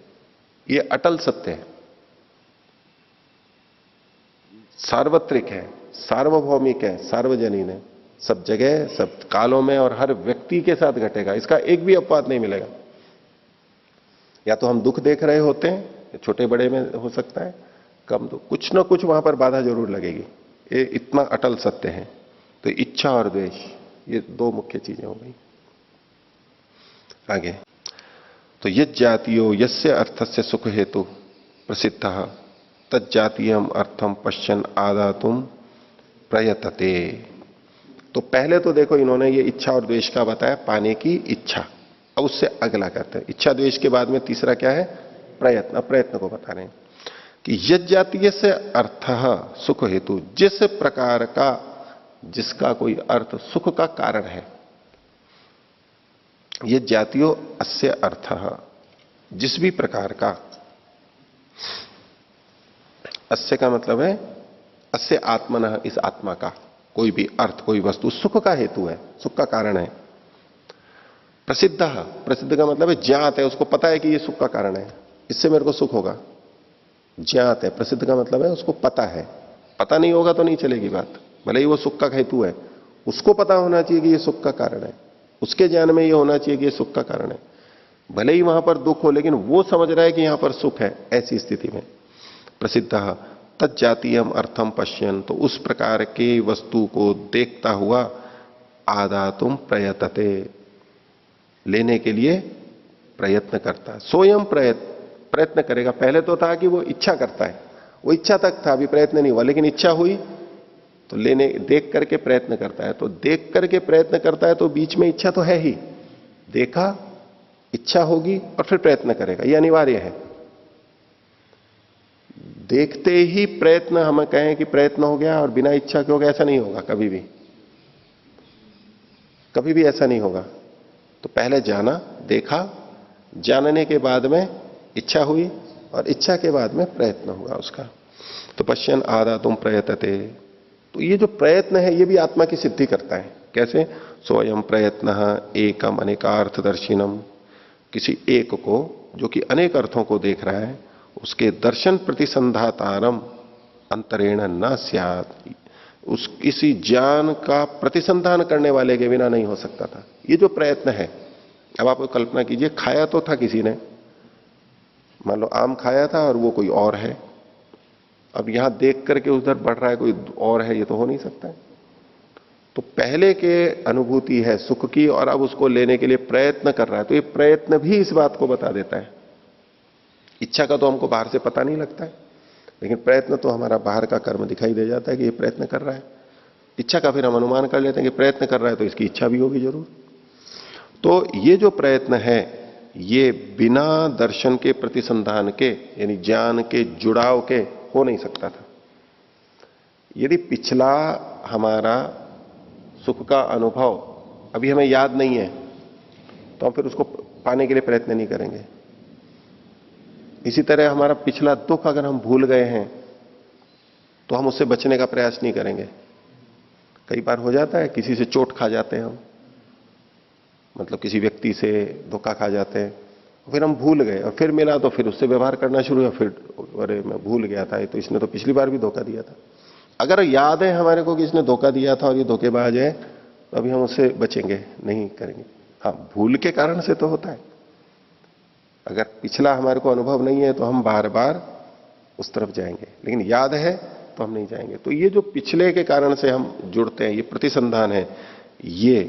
ये अटल सत्य है, सार्वत्रिक है, सार्वभौमिक है, सार्वजनीन है, सब जगह सब कालों में और हर व्यक्ति के साथ घटेगा। इसका एक भी अपवाद नहीं मिलेगा। या तो हम दुख देख रहे होते हैं, छोटे बड़े में हो सकता है, कम दुख, कुछ ना कुछ वहां पर बाधा जरूर लगेगी। ये इतना अटल सत्य है। तो इच्छा और द्वेष, ये दो मुख्य चीजें हो गई। आगे तो यज्जातीयो यस्य अर्थस्य सुख हेतु प्रसिद्ध तज्जातीयम अर्थम पश्चन आदातुम प्रयतते। तो पहले तो देखो इन्होंने ये इच्छा और द्वेष का बताया, पाने की इच्छा। अब उससे अगला करते हैं, इच्छा द्वेष के बाद में तीसरा क्या है? प्रयत्न। प्रयत्न को बता रहे हैं कि यज्जातीय से अर्थ सुख हेतु, जिस प्रकार का जिसका कोई अर्थ सुख का कारण है, यज्जातीयो अस्य अर्थ, जिस भी प्रकार का, अस्य का मतलब है अस्य आत्मनः, इस आत्मा का कोई भी अर्थ, कोई वस्तु सुख का हेतु है, सुख का कारण है। प्रसिद्ध, प्रसिद्ध का मतलब है ज्ञात है, उसको पता है कि ये सुख का कारण है, इससे मेरे को सुख होगा। ज्ञात है, प्रसिद्ध का मतलब है उसको पता है। पता नहीं होगा तो नहीं चलेगी बात, भले ही वो सुख का हेतु है, उसको पता होना चाहिए कि ये सुख का कारण है, उसके ज्ञान में ये होना चाहिए कि ये सुख का कारण है। भले ही वहां पर दुख हो, लेकिन वो समझ रहा है कि यहां पर सुख है। ऐसी स्थिति में प्रसिद्ध तज्जातीयम अर्थम पश्यन, तो उस प्रकार के वस्तु को देखता हुआ आदातुम प्रयतते, लेने के लिए प्रयत्न करता है। स्वयं प्रयत्न करेगा। पहले तो था कि वो इच्छा करता है, वो इच्छा तक था, अभी प्रयत्न नहीं हुआ, लेकिन इच्छा हुई तो लेने, देख करके प्रयत्न करता है। तो देख करके प्रयत्न करता है तो बीच में इच्छा तो है ही, देखा, इच्छा होगी और फिर प्रयत्न करेगा, यह अनिवार्य है। देखते ही प्रयत्न हम कहें कि प्रयत्न हो गया और बिना इच्छा के हो गया, ऐसा नहीं होगा कभी भी, कभी भी ऐसा नहीं होगा। तो पहले जाना, देखा, जानने के बाद में इच्छा हुई और इच्छा के बाद में प्रयत्न हुआ उसका। तो पश्यन आदातुम प्रयतते, तो ये जो प्रयत्न है ये भी आत्मा की सिद्धि करता है। कैसे? स्वयं प्रयत्न एकम अनेकार्थदर्शिनम, किसी एक को जो कि अनेक अर्थों को देख रहा है, उसके दर्शन प्रतिसंधातारम अंतरेण न स्यात्, इसी ज्ञान का प्रतिसंधान करने वाले के बिना नहीं हो सकता था। ये जो प्रयत्न है, अब आप कल्पना कीजिए, खाया तो था किसी ने, मान लो आम खाया था और वो कोई और है, अब यहां देख करके उधर बढ़ रहा है कोई और है, ये तो हो नहीं सकता है। तो पहले के अनुभूति है सुख की और अब उसको लेने के लिए प्रयत्न कर रहा है, तो ये प्रयत्न भी इस बात को बता देता है। इच्छा का तो हमको बाहर से पता नहीं लगता है, लेकिन प्रयत्न तो हमारा बाहर का कर्म दिखाई दे जाता है कि ये प्रयत्न कर रहा है। इच्छा का फिर हम अनुमान कर लेते हैं कि प्रयत्न कर रहा है तो इसकी इच्छा भी होगी जरूर। तो ये जो प्रयत्न है ये बिना दर्शन के प्रतिसंधान के, यानी ज्ञान के जुड़ाव के हो नहीं सकता था। यदि पिछला हमारा सुख का अनुभव अभी हमें याद नहीं है तो हम फिर उसको पाने के लिए प्रयत्न नहीं करेंगे। इसी तरह हमारा पिछला दुख अगर हम भूल गए हैं तो हम उससे बचने का प्रयास नहीं करेंगे। कई बार हो जाता है, किसी से चोट खा जाते हैं हम, मतलब किसी व्यक्ति से धोखा खा जाते हैं, फिर हम भूल गए और फिर मिला तो फिर उससे व्यवहार करना शुरू हुआ, फिर अरे मैं भूल गया था, तो इसने तो पिछली बार भी धोखा दिया था। अगर याद है हमारे को कि इसने धोखा दिया था और ये धोखेबाज है, तो अभी हम उससे बचेंगे नहीं करेंगे। हाँ, भूल के कारण से तो होता है। अगर पिछला हमारे को अनुभव नहीं है तो हम बार बार उस तरफ जाएंगे, लेकिन याद है तो हम नहीं जाएंगे। तो ये जो पिछले के कारण से हम जुड़ते हैं, ये प्रतिसंधान है, ये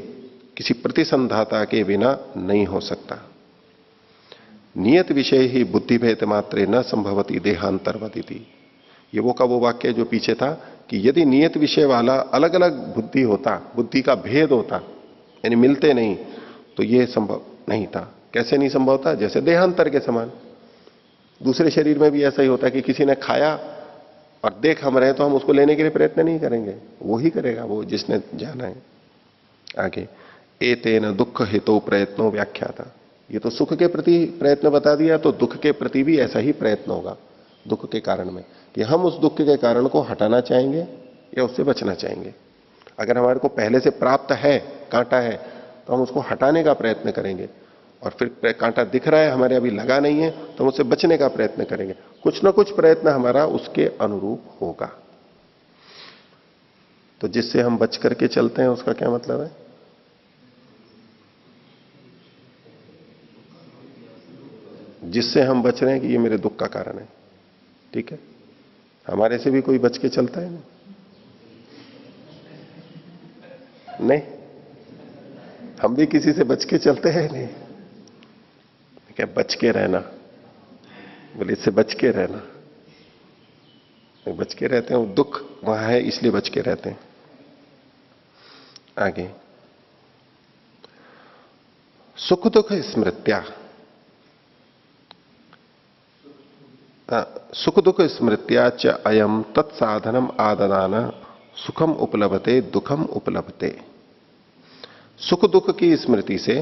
किसी प्रतिसंधाता के बिना नहीं हो सकता। नियत विषय ही बुद्धि भेद मात्रे न संभवती देहांतरवती। ये वो का वो वाक्य जो पीछे था कि यदि नियत विषय वाला अलग अलग बुद्धि होता, बुद्धि का भेद होता, यानी मिलते नहीं, तो ये संभव नहीं था। कैसे नहीं संभव था? जैसे देहांतर के समान। दूसरे शरीर में भी ऐसा ही होता है कि किसी ने खाया और देख हम रहे तो हम उसको लेने के लिए प्रयत्न नहीं करेंगे, वो ही करेगा, वो जिसने जाना है। आगे एतेन दुख हेतु प्रयत्नो व्याख्या था। ये तो सुख के प्रति प्रयत्न बता दिया, तो दुख के प्रति भी ऐसा ही प्रयत्न होगा दुख के कारण में, कि हम उस दुख के कारण को हटाना चाहेंगे या उससे बचना चाहेंगे। अगर हमारे को पहले से प्राप्त है, कांटा है, तो हम उसको हटाने का प्रयत्न करेंगे, और फिर कांटा दिख रहा है हमारे अभी लगा नहीं है तो हम उससे बचने का प्रयत्न करेंगे। कुछ ना कुछ प्रयत्न हमारा उसके अनुरूप होगा। तो जिससे हम बच करके चलते हैं उसका क्या मतलब है? जिससे हम बच रहे हैं कि ये मेरे दुख का कारण है, ठीक है। हमारे से भी कोई बच के चलता है नहीं, हम भी किसी से बच के चलते हैं नहीं। क्या बच के रहना, बोले इससे बच के रहना, बच के रहते हैं, वो दुख वहां है इसलिए बच के रहते हैं। आगे सुख दुख स्मृत्या, सुख दुख स्मृत्या च अयम तत्साधनम आददान सुखम उपलब्धते दुखम उपलब्धते। सुख दुख की स्मृति से,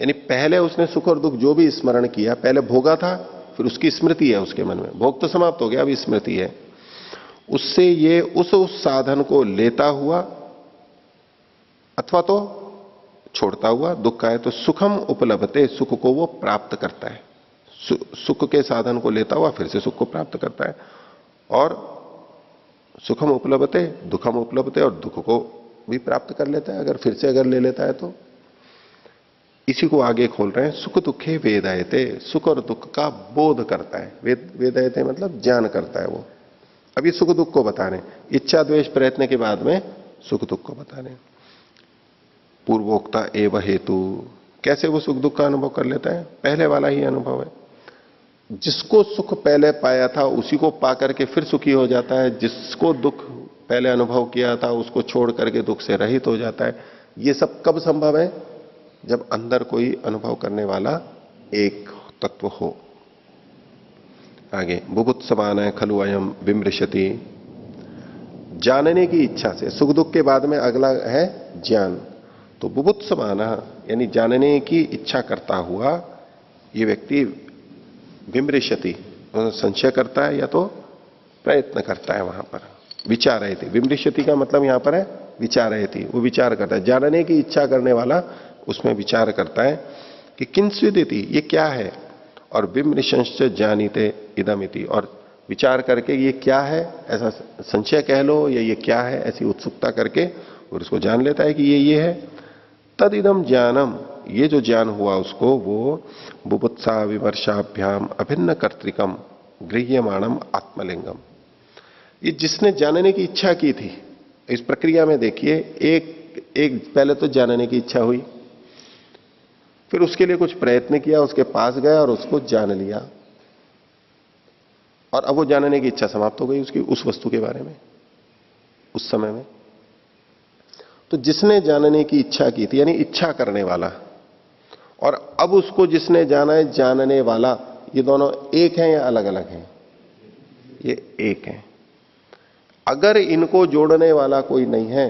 यानी पहले उसने सुख और दुख जो भी स्मरण किया, पहले भोगा था फिर उसकी स्मृति है उसके मन में, भोग तो समाप्त हो गया, अभी स्मृति है, उससे ये उस साधन को लेता हुआ अथवा तो छोड़ता हुआ दुख आए तो सुखम उपलब्धते, सुख को वो प्राप्त करता है। सुख के साधन को लेता हुआ फिर से सुख को प्राप्त करता है, और सुखम उपलब्धते दुखम उपलब्धते, और दुख को भी प्राप्त कर लेता है अगर फिर से अगर ले लेता है तो। इसी को आगे खोल रहे हैं, सुख दुखे वेदायते, सुख और दुख का बोध करता है। वेदायते मतलब ज्ञान करता है वो। अभी सुख दुख को बता रहे हैं, इच्छा द्वेष प्रयत्न के बाद में सुख दुख को बता रहे हैं। पूर्वोक्ता एवं हेतु, कैसे वो सुख दुख का अनुभव कर लेता है? पहले वाला ही अनुभव है। जिसको सुख पहले पाया था उसी को पा करके फिर सुखी हो जाता है, जिसको दुख पहले अनुभव किया था उसको छोड़ करके दुख से रहित हो जाता है। ये सब कब संभव है? जब अंदर कोई अनुभव करने वाला एक तत्व हो। आगे बुभुत्समान है खलु अयम विमृशति, जानने की इच्छा से, सुख दुख के बाद में अगला है ज्ञान। तो बुभुत्समान यानी जानने की इच्छा करता हुआ ये व्यक्ति विमृशति, संशय करता है या तो प्रयत्न करता है, वहां पर विचार रहे थे। विमृशति का मतलब यहां पर है विचार रहे थी, वो विचार करता है, जानने की इच्छा करने वाला उसमें विचार करता है कि किंस्विदिति, ये क्या है, और विमृशंश्च जानीते इदमिति, और विचार करके ये क्या है, ऐसा संशय कह लो, या ये क्या है, ऐसी उत्सुकता करके और उसको जान लेता है कि ये है। तद इदम ज्ञानम, ये जो ज्ञान हुआ उसको वो बुभुत्सा विमर्शाभ्याम अभिन्न कर्तिकम गृह्यमाणम आत्मलिंगम। ये जिसने जानने की इच्छा की थी, इस प्रक्रिया में देखिए, एक पहले तो जानने की इच्छा हुई, फिर उसके लिए कुछ प्रयत्न किया, उसके पास गया और उसको जान लिया, और अब वो जानने की इच्छा समाप्त हो गई उसकी, उस वस्तु के बारे में उस समय में। तो जिसने जानने की इच्छा की थी, यानी इच्छा करने वाला, और अब उसको जिसने जाना है जानने वाला, ये दोनों एक हैं या अलग अलग हैं? ये एक हैं। अगर इनको जोड़ने वाला कोई नहीं है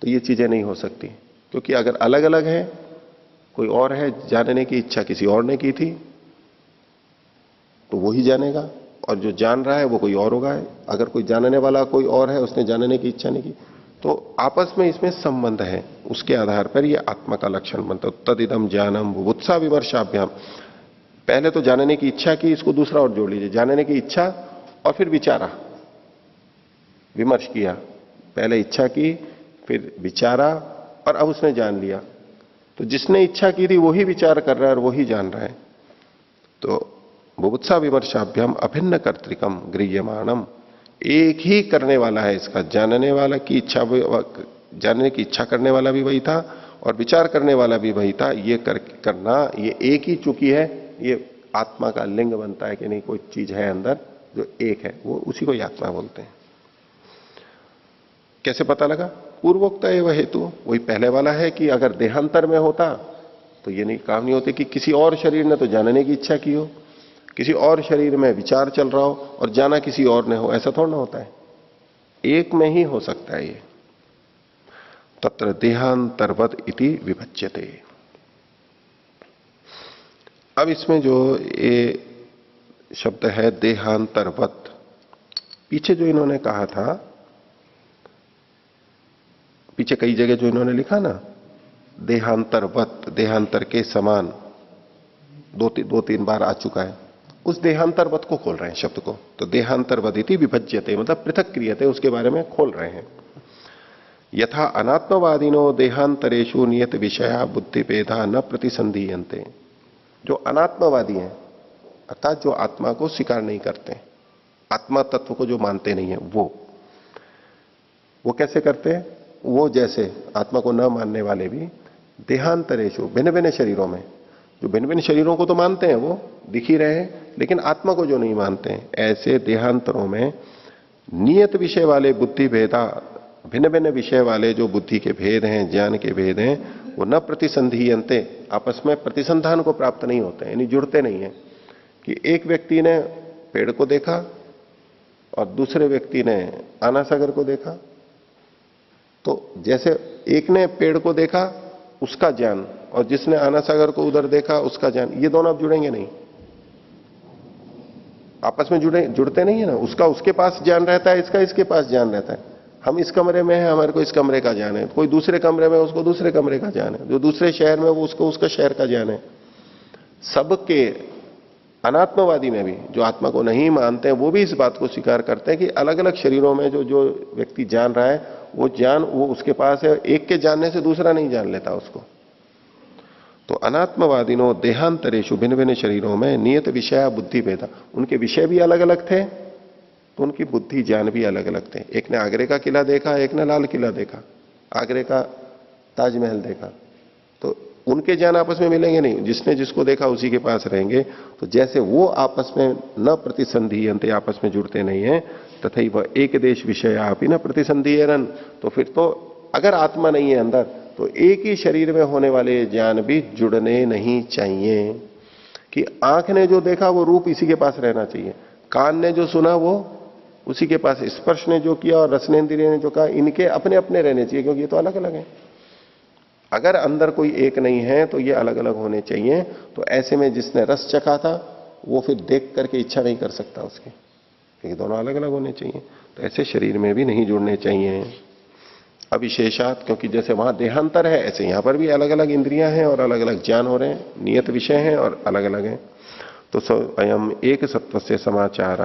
तो ये चीजें नहीं हो सकती, क्योंकि अगर अलग अलग है, कोई और है, जानने की इच्छा किसी और ने की थी तो वो ही जानेगा, और जो जान रहा है वो कोई और होगा। अगर कोई जानने वाला कोई और है, उसने जानने की इच्छा नहीं की, तो आपस में इसमें संबंध है, उसके आधार पर ये आत्मा का लक्षण बनता है। तदिदम ज्ञानम बुभुत्सा विमर्शाभ्याम, पहले तो जानने की इच्छा की, इसको दूसरा और जोड़ लीजिए, जानने की इच्छा और फिर विचारा, विमर्श किया, पहले इच्छा की, फिर विचारा, और अब उसने जान लिया। तो जिसने इच्छा की थी वही विचार कर रहा है और वही जान रहा है। तो बुभुत्सा विमर्शाभ्याम अभिन्न कर्तिकम गृह्यमाणम, एक ही करने वाला है इसका, जानने वाला की इच्छा, जानने की इच्छा करने वाला भी वही था और विचार करने वाला भी वही था। ये करना, ये एक ही चुकी है, ये आत्मा का लिंग बनता है कि नहीं, कोई चीज है अंदर जो एक है, वो उसी को ही आत्मा बोलते हैं। कैसे पता लगा? पूर्वोक्त है वह हेतु, वही पहले वाला है कि अगर देहांतर में होता तो ये नहीं काम नहीं होते कि किसी और शरीर ने तो जानने की इच्छा की हो, किसी और शरीर में विचार चल रहा हो और जाना किसी और ने हो, ऐसा थोड़ा ना होता है, एक में ही हो सकता है ये। तत्र देहांतरवत इति विभज्यते। अब इसमें जो ये शब्द है देहांतरवत, पीछे जो इन्होंने कहा था, पीछे कई जगह जो इन्होंने लिखा ना, देहांतरवत, देहांतर के समान, दो तीन बार आ चुका है, उस देहांतरवत को खोल रहे हैं शब्द को। तो देहांतरवत इति विभज्यते मतलब पृथक क्रियते, उसके बारे में खोल रहे हैं। यथा अनात्मवादिनो देहांतरेषु नियत विषया बुद्धि भेदा न प्रतिसंधीयन्ते। जो अनात्मवादी हैं, अर्थात जो आत्मा को स्वीकार नहीं करते, आत्मा तत्व को जो मानते नहीं है, वो कैसे करते हैं? वो जैसे आत्मा को न मानने वाले भी देहांतरेषु, भिन्न भिन्न शरीरों में, जो भिन्न भिन्न शरीरों को तो मानते हैं, वो दिख ही रहे हैं, लेकिन आत्मा को जो नहीं मानते हैं, ऐसे देहांतरों में नियत विषय वाले बुद्धि भेदा, भिन्न भिन्न विषय वाले जो बुद्धि के भेद हैं, ज्ञान के भेद हैं, वो न प्रतिसंधीयन्ते, आपस में प्रतिसंधान को प्राप्त नहीं होते, यानी जुड़ते नहीं है। कि एक व्यक्ति ने पेड़ को देखा और दूसरे व्यक्ति ने आना सागर को देखा, तो जैसे एक ने पेड़ को देखा उसका ज्ञान, और जिसने आना सागर को उधर देखा उसका ज्ञान, ये दोनों अब जुड़ेंगे नहीं, आपस में जुड़ते नहीं है ना। उसका उसके पास ज्ञान रहता है, इसका इसके पास ज्ञान रहता है। हम इस कमरे में हैं, हमारे को इस कमरे का ज्ञान है, कोई दूसरे कमरे में, उसको दूसरे कमरे का ज्ञान है, जो दूसरे शहर में वो उसको उसका शहर का ज्ञान है। सबके अनात्मवादी में भी, जो आत्मा को नहीं मानते हैं, वो भी इस बात को स्वीकार करते हैं कि अलग अलग शरीरों में जो जो व्यक्ति जान रहा है, वो ज्ञान वो उसके पास है, एक के जानने से दूसरा नहीं जान लेता उसको। तो अनात्मवादिनो देहांतरेषु, भिन्न भिन्न शरीरों में नियत विषय बुद्धि भेदा, उनके विषय भी अलग अलग थे, तो उनकी बुद्धि ज्ञान भी अलग अलग थे। एक ने आगरे का किला देखा, एक ने लाल किला देखा, आगरे का ताजमहल देखा, तो उनके ज्ञान आपस में मिलेंगे नहीं, जिसने जिसको देखा उसी के पास रहेंगे। तो जैसे वो आपस में न प्रतिसंधीयन्ते, आपस में जुड़ते नहीं है, तथा वह एक देश विषय आप ही न प्रतिसंधीयरन, तो फिर तो अगर आत्मा नहीं है अंदर, तो एक ही शरीर में होने वाले ज्ञान भी जुड़ने नहीं चाहिए। कि आंख ने जो देखा वो रूप इसी के पास रहना चाहिए, कान ने जो सुना वो उसी के पास, स्पर्श ने जो किया और रसनेन्द्रिय ने जो कहा, इनके अपने अपने रहने चाहिए, क्योंकि ये तो अलग अलग है। अगर अंदर कोई एक नहीं है तो ये अलग अलग होने चाहिए। तो ऐसे में जिसने रस चखा था वो फिर देख करके इच्छा नहीं कर सकता उसकी, क्योंकि दोनों अलग अलग होने चाहिए। तो ऐसे शरीर में भी नहीं जुड़ने चाहिए अविशेषात, क्योंकि जैसे वहां देहांतर है, ऐसे यहां पर भी अलग अलग इंद्रियां हैं और अलग अलग ज्ञान हो रहे हैं, नियत विषय हैं और अलग अलग हैं। तो स्वयं एक सत्व से समाचार,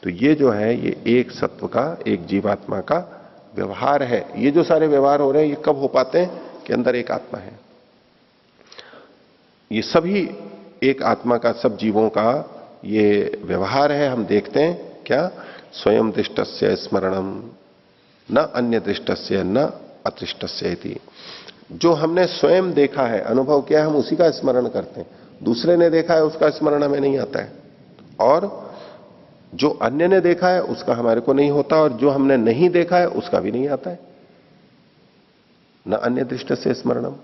तो ये जो है ये एक सत्व का, एक जीवात्मा का व्यवहार है। ये जो सारे व्यवहार हो रहे हैं ये कब हो पाते हैं कि अंदर एक आत्मा है। ये सभी एक आत्मा का, सब जीवों का ये व्यवहार है। हम देखते हैं क्या, स्वयं दृष्टस्य स्मरणम न अन्य दृष्टस्य न अदृष्टस्य इति। जो हमने स्वयं देखा है, अनुभव किया है, हम उसी का स्मरण करते हैं। दूसरे ने देखा है उसका स्मरण हमें नहीं आता है, और जो अन्य ने देखा है उसका हमारे को नहीं होता, और जो हमने नहीं देखा है उसका भी नहीं आता है। न अन्य दृष्टस्य स्मरणम,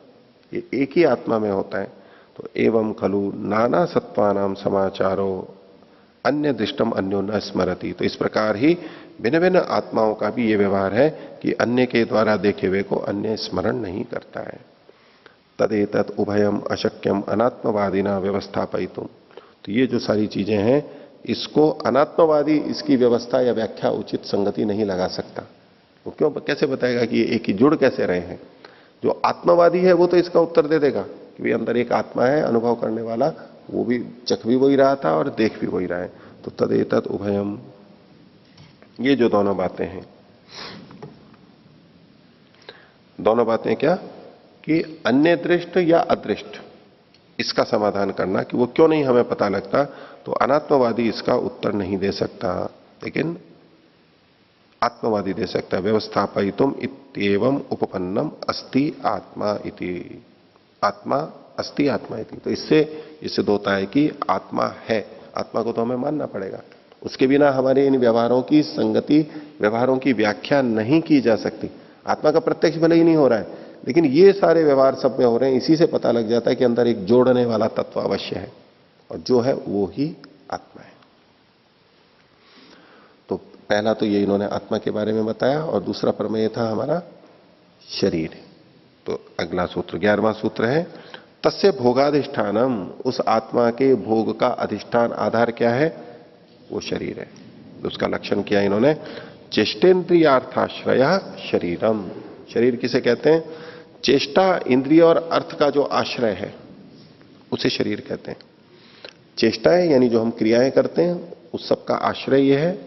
ये एक ही आत्मा में होता है। तो एवं खलु नाना सत्वानाम समाचारो अन्य दृष्टम अन्यो न स्मरति। तो इस प्रकार ही भिन्न भिन्न आत्माओं का भी ये व्यवहार है कि अन्य के द्वारा देखे हुए को अन्य स्मरण नहीं करता है। तदेतत् उभयम अशक्यम अनात्मवादिना व्यवस्थापयितुम। तो ये जो सारी चीजें हैं, इसको अनात्मवादी इसकी व्यवस्था या व्याख्या उचित संगति नहीं लगा सकता। वो क्यों, कैसे बताएगा कि ये एक ही जुड़ कैसे रहे हैं। जो आत्मवादी है वो तो इसका उत्तर दे देगा कि भाई अंदर एक आत्मा है, अनुभव करने वाला, वो भी चख भी वही रहा था और देख भी वही रहा है। तो तदेतत् उभयम, ये जो दोनों बातें हैं, दोनों बातें क्या, कि अन्य दृष्ट या अदृष्ट, इसका समाधान करना कि वो क्यों नहीं हमें पता लगता, तो अनात्मवादी इसका उत्तर नहीं दे सकता, लेकिन आत्मवादी दे सकता है। व्यवस्थापयितुम इत्येवं उपपन्नम अस्ति आत्मा इति। आत्मा अस्ति आत्मा इति। तो इससे ये सिद्ध होता है कि आत्मा है, आत्मा को तो हमें मानना पड़ेगा। उसके बिना हमारे इन व्यवहारों की संगति, व्यवहारों की व्याख्या नहीं की जा सकती। आत्मा का प्रत्यक्ष भले ही नहीं हो रहा है, लेकिन ये सारे व्यवहार सब में हो रहे हैं। इसी से पता लग जाता है कि अंदर एक जोड़ने वाला तत्व अवश्य है, और जो है वो ही आत्मा है। तो पहला तो ये इन्होंने आत्मा के बारे में बताया, और दूसरा प्रमेय था हमारा शरीर। तो अगला सूत्र 11वां सूत्र है, तस्य भोगाधिष्ठानम। उस आत्मा के भोग का अधिष्ठान, आधार क्या है, वो शरीर है। तो उसका लक्षण किया इन्होंने, चेष्टेन्द्रियार्थाश्रय शरीरम। शरीर किसे कहते हैं, चेष्टा, इंद्रिय और अर्थ का जो आश्रय है उसे शरीर कहते हैं। चेष्टाएं यानी जो हम क्रियाएं करते हैं उस सब का आश्रय यह है,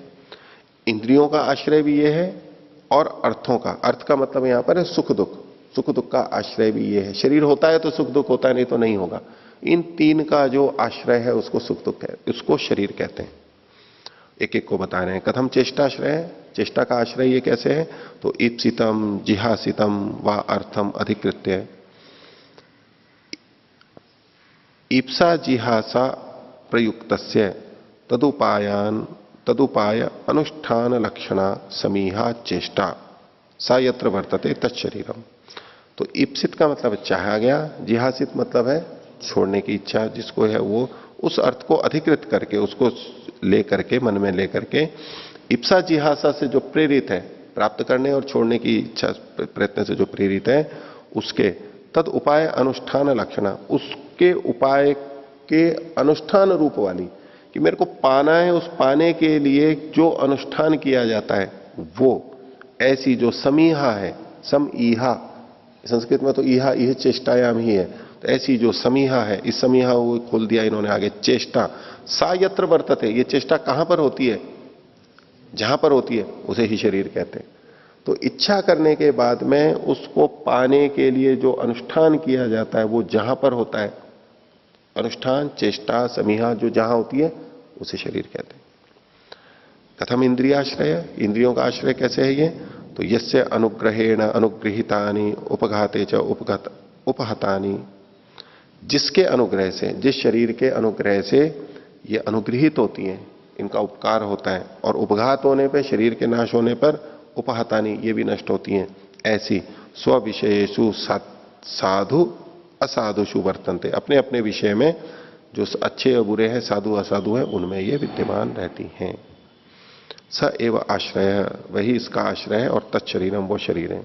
इंद्रियों का आश्रय भी यह है, और अर्थों का, अर्थ का मतलब यहां पर है सुख दुख, सुख दुख का आश्रय भी यह है। शरीर होता है तो सुख दुख होता है, नहीं तो नहीं होगा। इन तीन का जो आश्रय है उसको सुख दुख है, उसको शरीर कहते हैं। एक एक को बता रहे हैं। कथम चेष्टाश्रय है, चेष्टा का आश्रय ये कैसे है, तो ईप्सितम जिहासितम व अर्थम अधिकृत्य। ईप्सा जिहासा प्रयुक्तस्य तदुपाय अनुष्ठान लक्षणा समीहा चेष्टा सा यत्र वर्तते तत्शरीरम। तो ईप्सित का मतलब चाहा गया, जिहासित मतलब है छोड़ने की इच्छा, जिसको है वो उस अर्थ को अधिकृत करके, उसको लेकर के, मन में लेकर के, इप्सा जिहासा से जो प्रेरित है, प्राप्त करने और छोड़ने की इच्छा प्रयत्न से जो प्रेरित है, उसके तद उपाय अनुष्ठान लक्षणा, उसके उपाय के अनुष्ठान रूप वाली, कि मेरे को पाना है, उस पाने के लिए जो अनुष्ठान किया जाता है वो ऐसी जो समीहा है, सम ईहा, संस्कृत में तो ईहा इह चेष्टायाम ही है, तो ऐसी जो समीहा है, इस समीहा को खोल दिया इन्होंने आगे, चेष्टा सा यत्र वर्तते। ये चेष्टा कहां पर होती है, जहां पर होती है उसे ही शरीर कहते हैं। तो इच्छा करने के बाद में उसको पाने के लिए जो अनुष्ठान किया जाता है वो जहां पर होता है, अनुष्ठान, चेष्टा, समीहा जो जहां होती है उसे शरीर कहते हैं। कथम इंद्रियाश्रय, इंद्रियों का आश्रय कैसे है ये, तो यस्य अनुग्रहेण अनुगृहितानि उपघाते च उपहतानि। जिसके अनुग्रह से, जिस शरीर के अनुग्रह से ये अनुग्रहित होती हैं, इनका उपकार होता है, और उपघात होने पर, शरीर के नाश होने पर उपहतानि, ये भी नष्ट होती हैं। ऐसी स्वविषयेषु साधु असाधुषु वर्तन्ते। अपने अपने विषय में जो अच्छे और बुरे हैं, साधु असाधु हैं, उनमें ये विद्यमान रहती हैं। स एव आश्रय, वही इसका आश्रय है, और तत्शरीरम, वो शरीर है।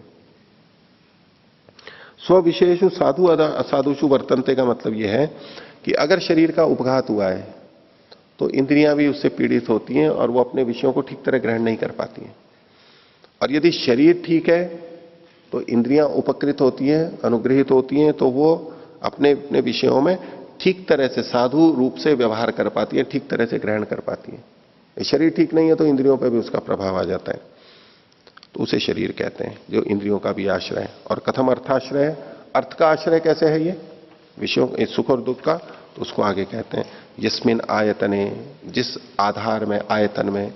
स्वविशेषु साधु असाधुषु वर्तन्ते का मतलब यह है कि अगर शरीर का उपघात हुआ है तो इंद्रियां भी उससे पीड़ित होती हैं और वो अपने विषयों को ठीक तरह ग्रहण नहीं कर पाती हैं। और यदि शरीर ठीक है तो इंद्रियां उपकृत होती हैं, अनुग्रहित होती हैं, तो वो अपने अपने विषयों में ठीक तरह से साधु रूप से व्यवहार कर पाती है, ठीक तरह से ग्रहण कर पाती है। ये शरीर ठीक नहीं है तो इंद्रियों पर भी उसका प्रभाव आ जाता है, तो उसे शरीर कहते हैं, जो इंद्रियों का भी आश्रय है। और कथम अर्थाश्रय है, अर्थ का आश्रय कैसे है ये विषयों, सुख और दुख का, तो उसको आगे कहते हैं यस्मिन आयतने, जिस आधार में, आयतन में,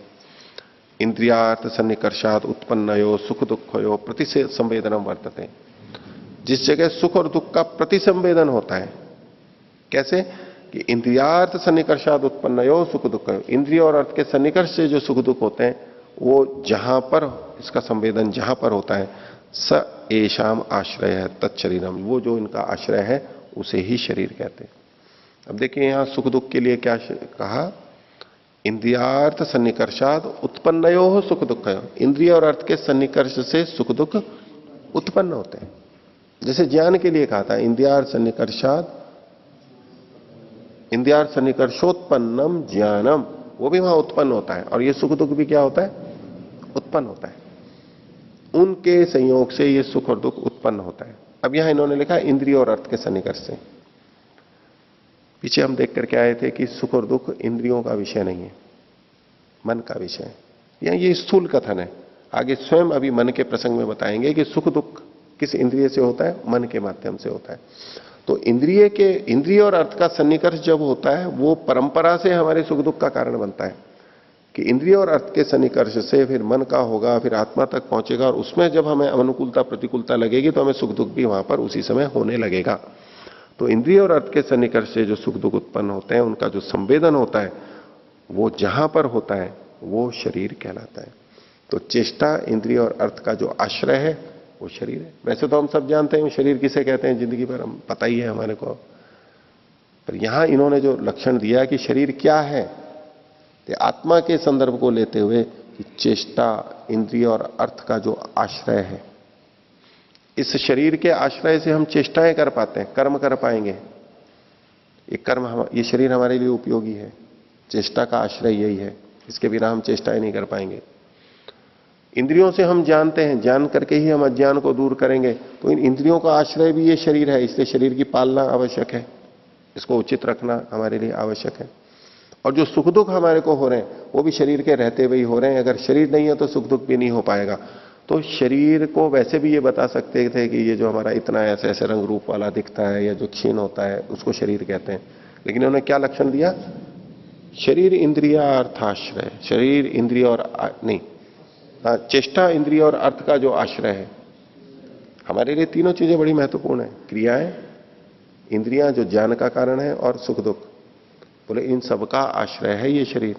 इंद्रियार्थ सन्निकर्षात उत्पन्नयो सुख दुखयो प्रतिसंवेदनम वर्तते, जिस जगह सुख और दुख का प्रतिसंवेदन होता है। कैसे कि इंद्रियार्थ सन्निकर्षात उत्पन्नयो सुख दुख, इंद्रिय और अर्थ के सन्निकर्ष से जो सुख दुख होते हैं वो जहां पर इसका संवेदन जहां पर होता है, स एशाम आश्रय है तत्शरीरम, वो जो इनका आश्रय है उसे ही शरीर कहते हैं। अब देखिए यहां सुख दुख के लिए क्या कहा, इंद्रियार्थ सन्निकर्षात उत्पन्नयो सुख दुख, इंद्रिय और अर्थ के सन्निकर्ष से सुख दुख उत्पन्न होते हैं। जैसे ज्ञान के लिए कहा था इंद्रियार्थ सन्निकर्षात, इंद्रियार्थ सन्निकर्षोत्पन्नम ज्ञानम, वो भी वहां उत्पन्न होता है, और ये सुख दुख भी क्या होता है, उत्पन्न होता है। उनके संयोग से ये सुख और दुख उत्पन्न होता है। अब यहां इन्होंने लिखा इंद्रिय और अर्थ के सन्निकर्ष से। पीछे हम देख करके आए थे कि सुख और दुख इंद्रियों का विषय नहीं है, मन का विषय है। यहां ये स्थूल कथन है, आगे स्वयं अभी मन के प्रसंग में बताएंगे कि सुख दुख किस इंद्रिय से होता है, मन के माध्यम से होता है। तो इंद्रिय और अर्थ का सन्निकर्ष जब होता है वो परंपरा से हमारे सुख दुख का कारण बनता है, कि इंद्रिय और अर्थ के सन्निकर्ष से फिर मन का होगा, फिर आत्मा तक पहुंचेगा, और उसमें जब हमें अनुकूलता प्रतिकूलता लगेगी तो हमें सुख दुख भी वहां पर उसी समय होने लगेगा। तो इंद्रिय और अर्थ के सन्निकर्ष से जो सुख दुख उत्पन्न होते हैं उनका जो संवेदन होता है वो जहां पर होता है वो शरीर कहलाता है। तो चेष्टा इंद्रिय और अर्थ का जो आश्रय है वो शरीर है। वैसे तो हम सब जानते हैं शरीर किसे कहते हैं, जिंदगी भर हम पता ही है हमारे को, पर यहां इन्होंने जो लक्षण दिया कि शरीर क्या है, तो आत्मा के संदर्भ को लेते हुए कि चेष्टा इंद्रिय और अर्थ का जो आश्रय है, इस शरीर के आश्रय से हम चेष्टाएं कर पाते हैं, कर्म कर पाएंगे। ये कर्म ये शरीर हमारे लिए उपयोगी है, चेष्टा का आश्रय यही है, इसके बिना हम चेष्टाएं नहीं कर पाएंगे। इंद्रियों से हम जानते हैं, जान करके ही हम अज्ञान को दूर करेंगे, तो इन इंद्रियों का आश्रय भी ये शरीर है, इसलिए शरीर की पालना आवश्यक है, इसको उचित रखना हमारे लिए आवश्यक है। और जो सुख दुख हमारे को हो रहे हैं वो भी शरीर के रहते हुए ही हो रहे हैं, अगर शरीर नहीं है तो सुख दुख भी नहीं हो पाएगा। तो शरीर को वैसे भी ये बता सकते थे कि ये जो हमारा इतना ऐसे ऐसे रंग रूप वाला दिखता है या जो क्षीण होता है उसको शरीर कहते हैं, लेकिन उन्होंने क्या लक्षण दिया, शरीर इंद्रिय अर्थाश्रय, शरीर इंद्रिय और नहीं, चेष्टा इंद्रिय और अर्थ का जो आश्रय है। हमारे लिए तीनों चीजें बड़ी महत्वपूर्ण है, क्रियाएं, इंद्रियां जो ज्ञान का कारण है, और सुख दुख, बोले इन सबका आश्रय है ये शरीर।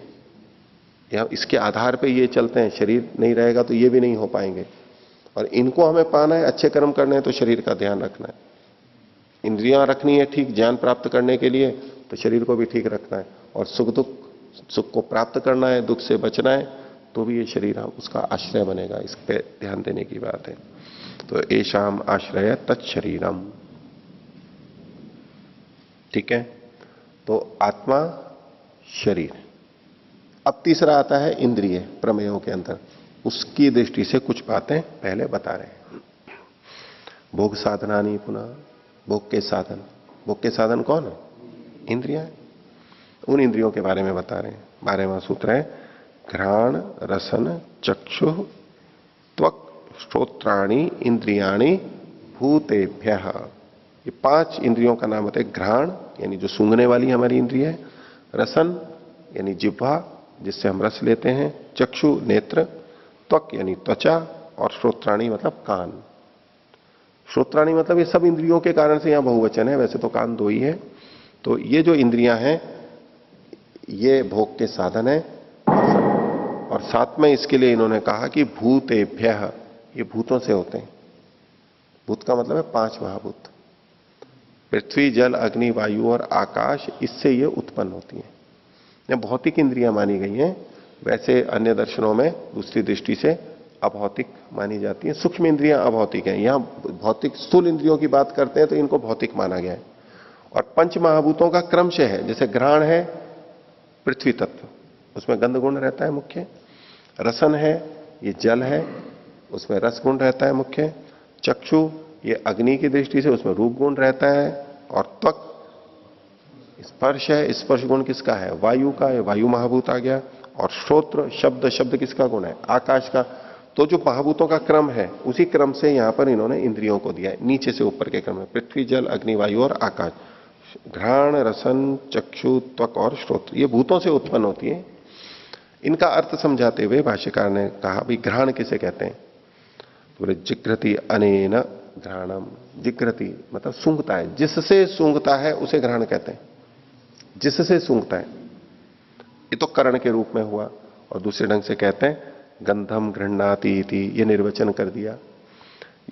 या इसके आधार पे ये चलते हैं, शरीर नहीं रहेगा तो ये भी नहीं हो पाएंगे, और इनको हमें पाना है, अच्छे कर्म करने हैं तो शरीर का ध्यान रखना है, इंद्रियां रखनी है ठीक ज्ञान प्राप्त करने के लिए, तो शरीर को भी ठीक रखना है, और सुख दुख, सुख को प्राप्त करना है, दुख से बचना है, तो भी ये शरीर उसका आश्रय बनेगा। इस पे ध्यान देने की बात है। तो एशाम आश्रय तत्शरीरम, ठीक है। तो आत्मा शरीर। अब तीसरा आता है इंद्रिय प्रमेयों के अंदर, उसकी दृष्टि से कुछ बातें पहले बता रहे हैं। भोग साधनानी, पुनः भोग के साधन, भोग के साधन कौन है, इंद्रियां, उन इंद्रियों के बारे में बता रहे हैं। 12वां सूत्र है घ्राण रसन चक्षु त्वक श्रोत्राणि इंद्रियाणि भूतेभ्यः। ये 5 इंद्रियों का नाम होता है। घ्राण यानी जो सूंघने वाली हमारी इंद्रिय है, रसन यानी जिह्वा जिससे हम रस लेते हैं, चक्षु नेत्र, त्वक यानी त्वचा, और श्रोत्राणि मतलब कान। श्रोत्राणि मतलब ये सब इंद्रियों के कारण से यहां बहुवचन है, वैसे तो कान 2 ही है। तो ये जो इंद्रियां हैं ये भोग के साधन है, और साथ में इसके लिए इन्होंने कहा कि भूतेभ्यः, ये भूतों से होते हैं। भूत का मतलब है 5 महाभूत, पृथ्वी जल अग्नि वायु और आकाश, इससे ये उत्पन्न होती हैं। ये भौतिक इंद्रियां मानी गई हैं, वैसे अन्य दर्शनों में दूसरी दृष्टि से अभौतिक मानी जाती हैं। सूक्ष्म इंद्रियां अभौतिक हैं, यहां भौतिक स्थूल इंद्रियों की बात करते हैं तो इनको भौतिक माना गया है। और 5 महाभूतों का क्रमशः है, जैसे घ्राण है पृथ्वी तत्व, उसमें गंध गुण रहता है मुख्य। रसन है ये जल है, उसमें रस गुण रहता है मुख्य। चक्षु ये अग्नि की दृष्टि से, उसमें रूप गुण रहता है। और त्वक स्पर्श है, स्पर्श गुण किसका है? वायु का, ये वायु महाभूत आ गया। और श्रोत्र शब्द, शब्द किसका गुण है? आकाश का। तो जो महाभूतों का क्रम है उसी क्रम से यहां पर इन्होंने इंद्रियों को दिया है, नीचे से ऊपर के क्रम में, पृथ्वी जल अग्नि वायु और आकाश। घ्राण रसन चक्षु त्वक और श्रोत्र, ये भूतों से उत्पन्न होती है। इनका अर्थ समझाते हुए भाष्यकार ने कहा भी घ्राण किसे कहते हैं? बोले जिघ्रति अनेन घ्राणम। जिघ्रति मतलब सूंघता है, जिससे सूंघता है उसे घ्राण कहते हैं, जिससे सूंघता है। ये तो कर्ण के रूप में हुआ। और दूसरे ढंग से कहते हैं गंधम गृह्णाति इति, ये निर्वचन कर दिया।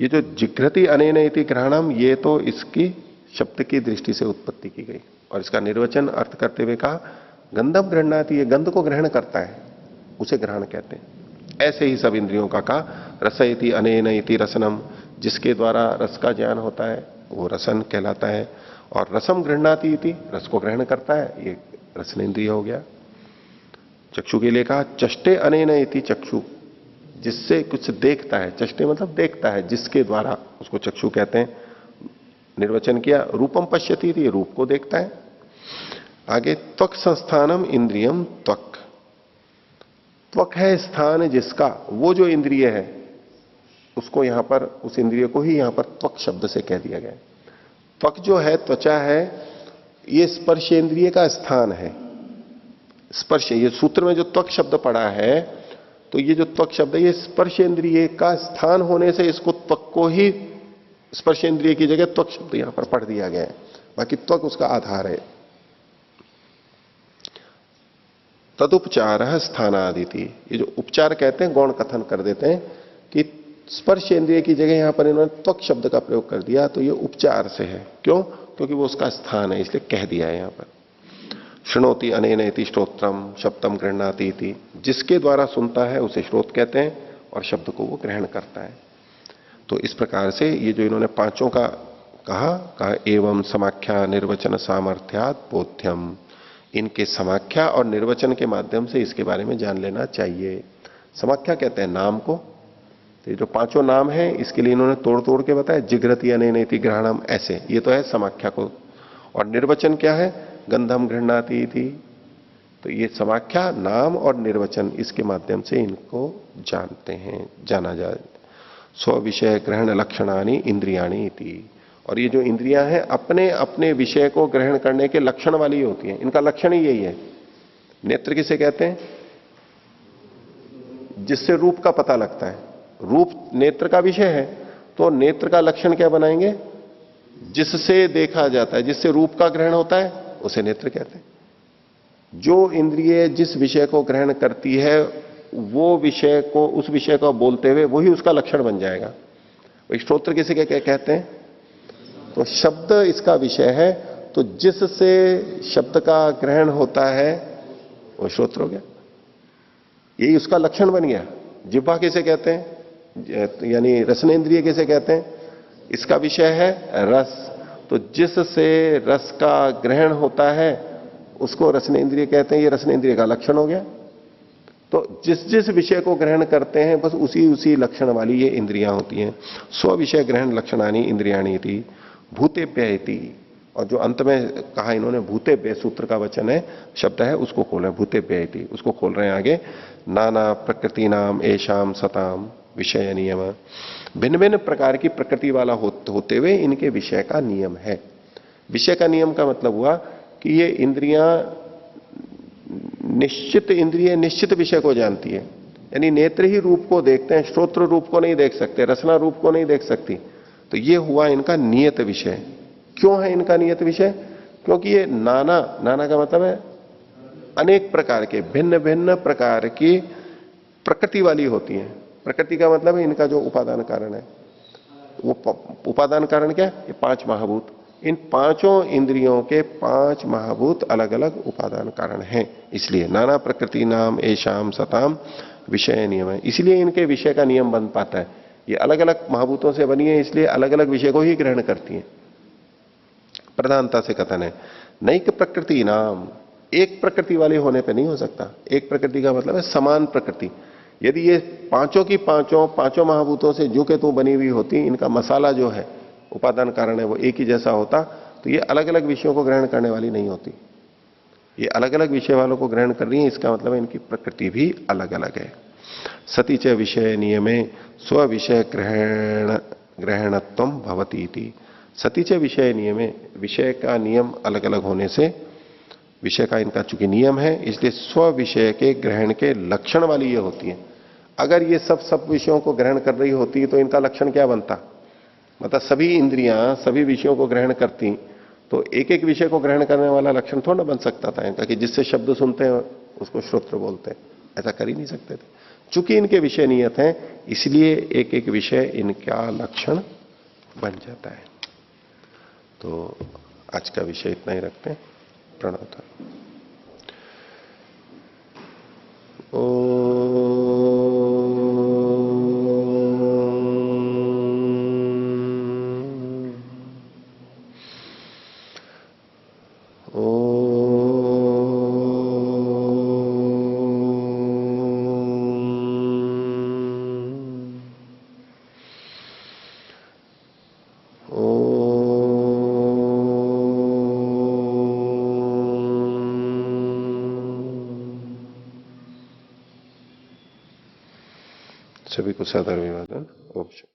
ये जो जिघ्रति अनेन इति घ्राणम, ये तो इसकी शब्द की दृष्टि से उत्पत्ति की गई। और इसका निर्वचन अर्थ करते हुए कहा गंधम गृह्णाति, ये गंध को ग्रहण करता है, उसे घ्राण कहते हैं। ऐसे ही सब इंद्रियों का कहा रसयति अनेन इति रसनम, जिसके द्वारा रस का ज्ञान होता है वो रसन कहलाता है। और रसम गृह्णाति इति, रस को ग्रहण करता है, ये रसनेन्द्रिय हो गया। चक्षु के लिए कहा चष्टे अनेन इति चक्षु, जिससे कुछ देखता है। चष्टे मतलब देखता है, जिसके द्वारा, उसको चक्षु कहते हैं। निर्वचन किया रूपम पश्यति, ये रूप को देखता है। आगे त्वक संस्थानम इंद्रियम त्वक, त्वक है स्थान जिसका, वो जो इंद्रिय है उसको यहां पर, उस इंद्रिय को ही यहां पर त्वक शब्द से कह दिया गया। त्वक जो है, त्वचा है, ये स्पर्श इंद्रिय का स्थान है। स्पर्श, ये सूत्र में जो त्वक शब्द पड़ा है, तो ये जो त्वक शब्द है ये स्पर्श इंद्रिय का स्थान होने से इसको त्वक को ही स्पर्श इंद्रिय की जगह त्वक शब्द यहां पर पढ़ दिया गया है। बाकी त्वक उसका आधार है। तदुपचार स्थानादिति, ये जो उपचार कहते हैं गौण कथन कर देते हैं कि स्पर्श इंद्रिय की जगह यहां पर इन्होंने त्वक शब्द का प्रयोग कर दिया, तो ये उपचार से है। क्यों? क्योंकि वो उसका स्थान है, इसलिए कह दिया है यहां पर। शृणोति अनेन इति श्रोत्रम शब्दम गृह्णाति इति, जिसके द्वारा सुनता है उसे श्रोत कहते हैं और शब्द को वो ग्रहण करता है। तो इस प्रकार से ये जो इन्होंने पांचों का कहा एवं समाख्या निर्वचन सामर्थ्यात बोध्यम, इनके समाख्या और निर्वचन के माध्यम से इसके बारे में जान लेना चाहिए। समाख्या कहते हैं नाम को, तो ये जो पांचों नाम हैं इसके लिए इन्होंने तोड़ तोड़ के बताया, जिघ्रति अनेन इति ग्रहणम, ऐसे ये तो है समाख्या को। और निर्वचन क्या है? गंधम गृह्णाति इति। तो ये समाख्या, नाम और निर्वचन, इसके माध्यम से इनको जानते हैं, जाना जाए। स्व विषय ग्रहण लक्षणानि इंद्रियाणी इति, और ये जो इंद्रियां हैं अपने अपने विषय को ग्रहण करने के लक्षण वाली होती हैं, इनका लक्षण ही यही है। नेत्र किसे कहते हैं? जिससे रूप का पता लगता है, रूप नेत्र का विषय है, तो नेत्र का लक्षण क्या बनाएंगे? जिससे देखा जाता है, जिससे रूप का ग्रहण होता है उसे नेत्र कहते हैं। जो इंद्रिय जिस विषय को ग्रहण करती है वो विषय को, उस विषय को बोलते हुए वही उसका लक्षण बन जाएगा। वही श्रोत्र किसे कहते हैं? तो शब्द इसका विषय है, तो जिससे शब्द का ग्रहण होता है वो श्रोत्र हो गया, यही उसका लक्षण बन गया। जिह्वा किसे कहते हैं? यानी रसनेन्द्रिय किसे कहते हैं? इसका विषय है रस, तो जिससे रस का ग्रहण होता है उसको रसनेन्द्रिय कहते हैं, ये रसनेन्द्रिय का लक्षण हो गया। तो जिस जिस विषय को ग्रहण करते हैं बस उसी उसी लक्षण वाली ये इंद्रियां होती हैं। स्व विषय ग्रहण लक्षणानि इंद्रियाणी थी भूतेभ्य इति, और जो अंत में कहा इन्होंने भूतेभ्य, सूत्र का वचन है, शब्द है, उसको खोल रहे हैं भूतेभ्य इति, उसको खोल रहे हैं आगे। नाना प्रकृति नाम एशाम सताम विषय नियम, भिन्न भिन्न प्रकार की प्रकृति वाला होते हुए इनके विषय का नियम है। विषय का नियम का मतलब हुआ कि ये इंद्रियां निश्चित इंद्रिय निश्चित विषय को जानती है, यानी नेत्र ही रूप को देखते हैं, श्रोत्र रूप को नहीं देख सकते, रसना रूप को नहीं देख सकती। तो ये हुआ इनका नियत विषय। क्यों है इनका नियत विषय? क्योंकि ये नाना, नाना का मतलब है अनेक प्रकार के, भिन्न भिन्न प्रकार की प्रकृति वाली होती हैं। प्रकृति का मतलब है इनका जो उपादान कारण है, वो उपादान कारण क्या है? ये पांच महाभूत। इन पांचों इंद्रियों के पांच महाभूत अलग अलग उपादान कारण हैं, इसलिए नाना प्रकृति नाम एशाम सताम विषय नियम है। इसलिए इनके विषय का नियम बन पाता है। ये अलग अलग महाभूतों से बनी है, इसलिए अलग अलग विषय को ही ग्रहण करती है। प्रधानता से कथन है नैक प्रकृति नाम, एक प्रकृति वाले होने पे नहीं हो सकता। एक प्रकृति का मतलब है समान प्रकृति। यदि ये पांचों की पांचों महाभूतों से जो के तू बनी हुई होती, इनका मसाला जो है उपादान कारण है वो एक ही जैसा होता, तो ये अलग अलग विषयों को ग्रहण करने वाली नहीं होती। ये अलग अलग विषय वालों को ग्रहण कर रही है, इसका मतलब है इनकी प्रकृति भी अलग अलग है। सती च विषय नियमे स्व विषय ग्रहणत्वम भवती इति। सती च विषय नियमे, विषय का नियम अलग अलग होने से, विषय का इनका चूंकि नियम है, इसलिए स्व विषय के ग्रहण के लक्षण वाली ये होती है। अगर ये सब विषयों को ग्रहण कर रही होती तो इनका लक्षण क्या बनता? मतलब सभी इंद्रियां सभी विषयों को ग्रहण करती तो एक एक विषय को ग्रहण करने वाला लक्षण थोड़ा ना बन सकता था इनका कि जिससे शब्द सुनते हैं उसको श्रोत्र बोलते हैं। ऐसा कर ही नहीं सकते थे। चूंकि इनके विषय नियत हैं, इसलिए एक एक विषय इनका लक्षण बन जाता है। तो आज का विषय इतना ही रखते हैं। प्रणव था। सभी को सादर अभिवादन। ओम शांति।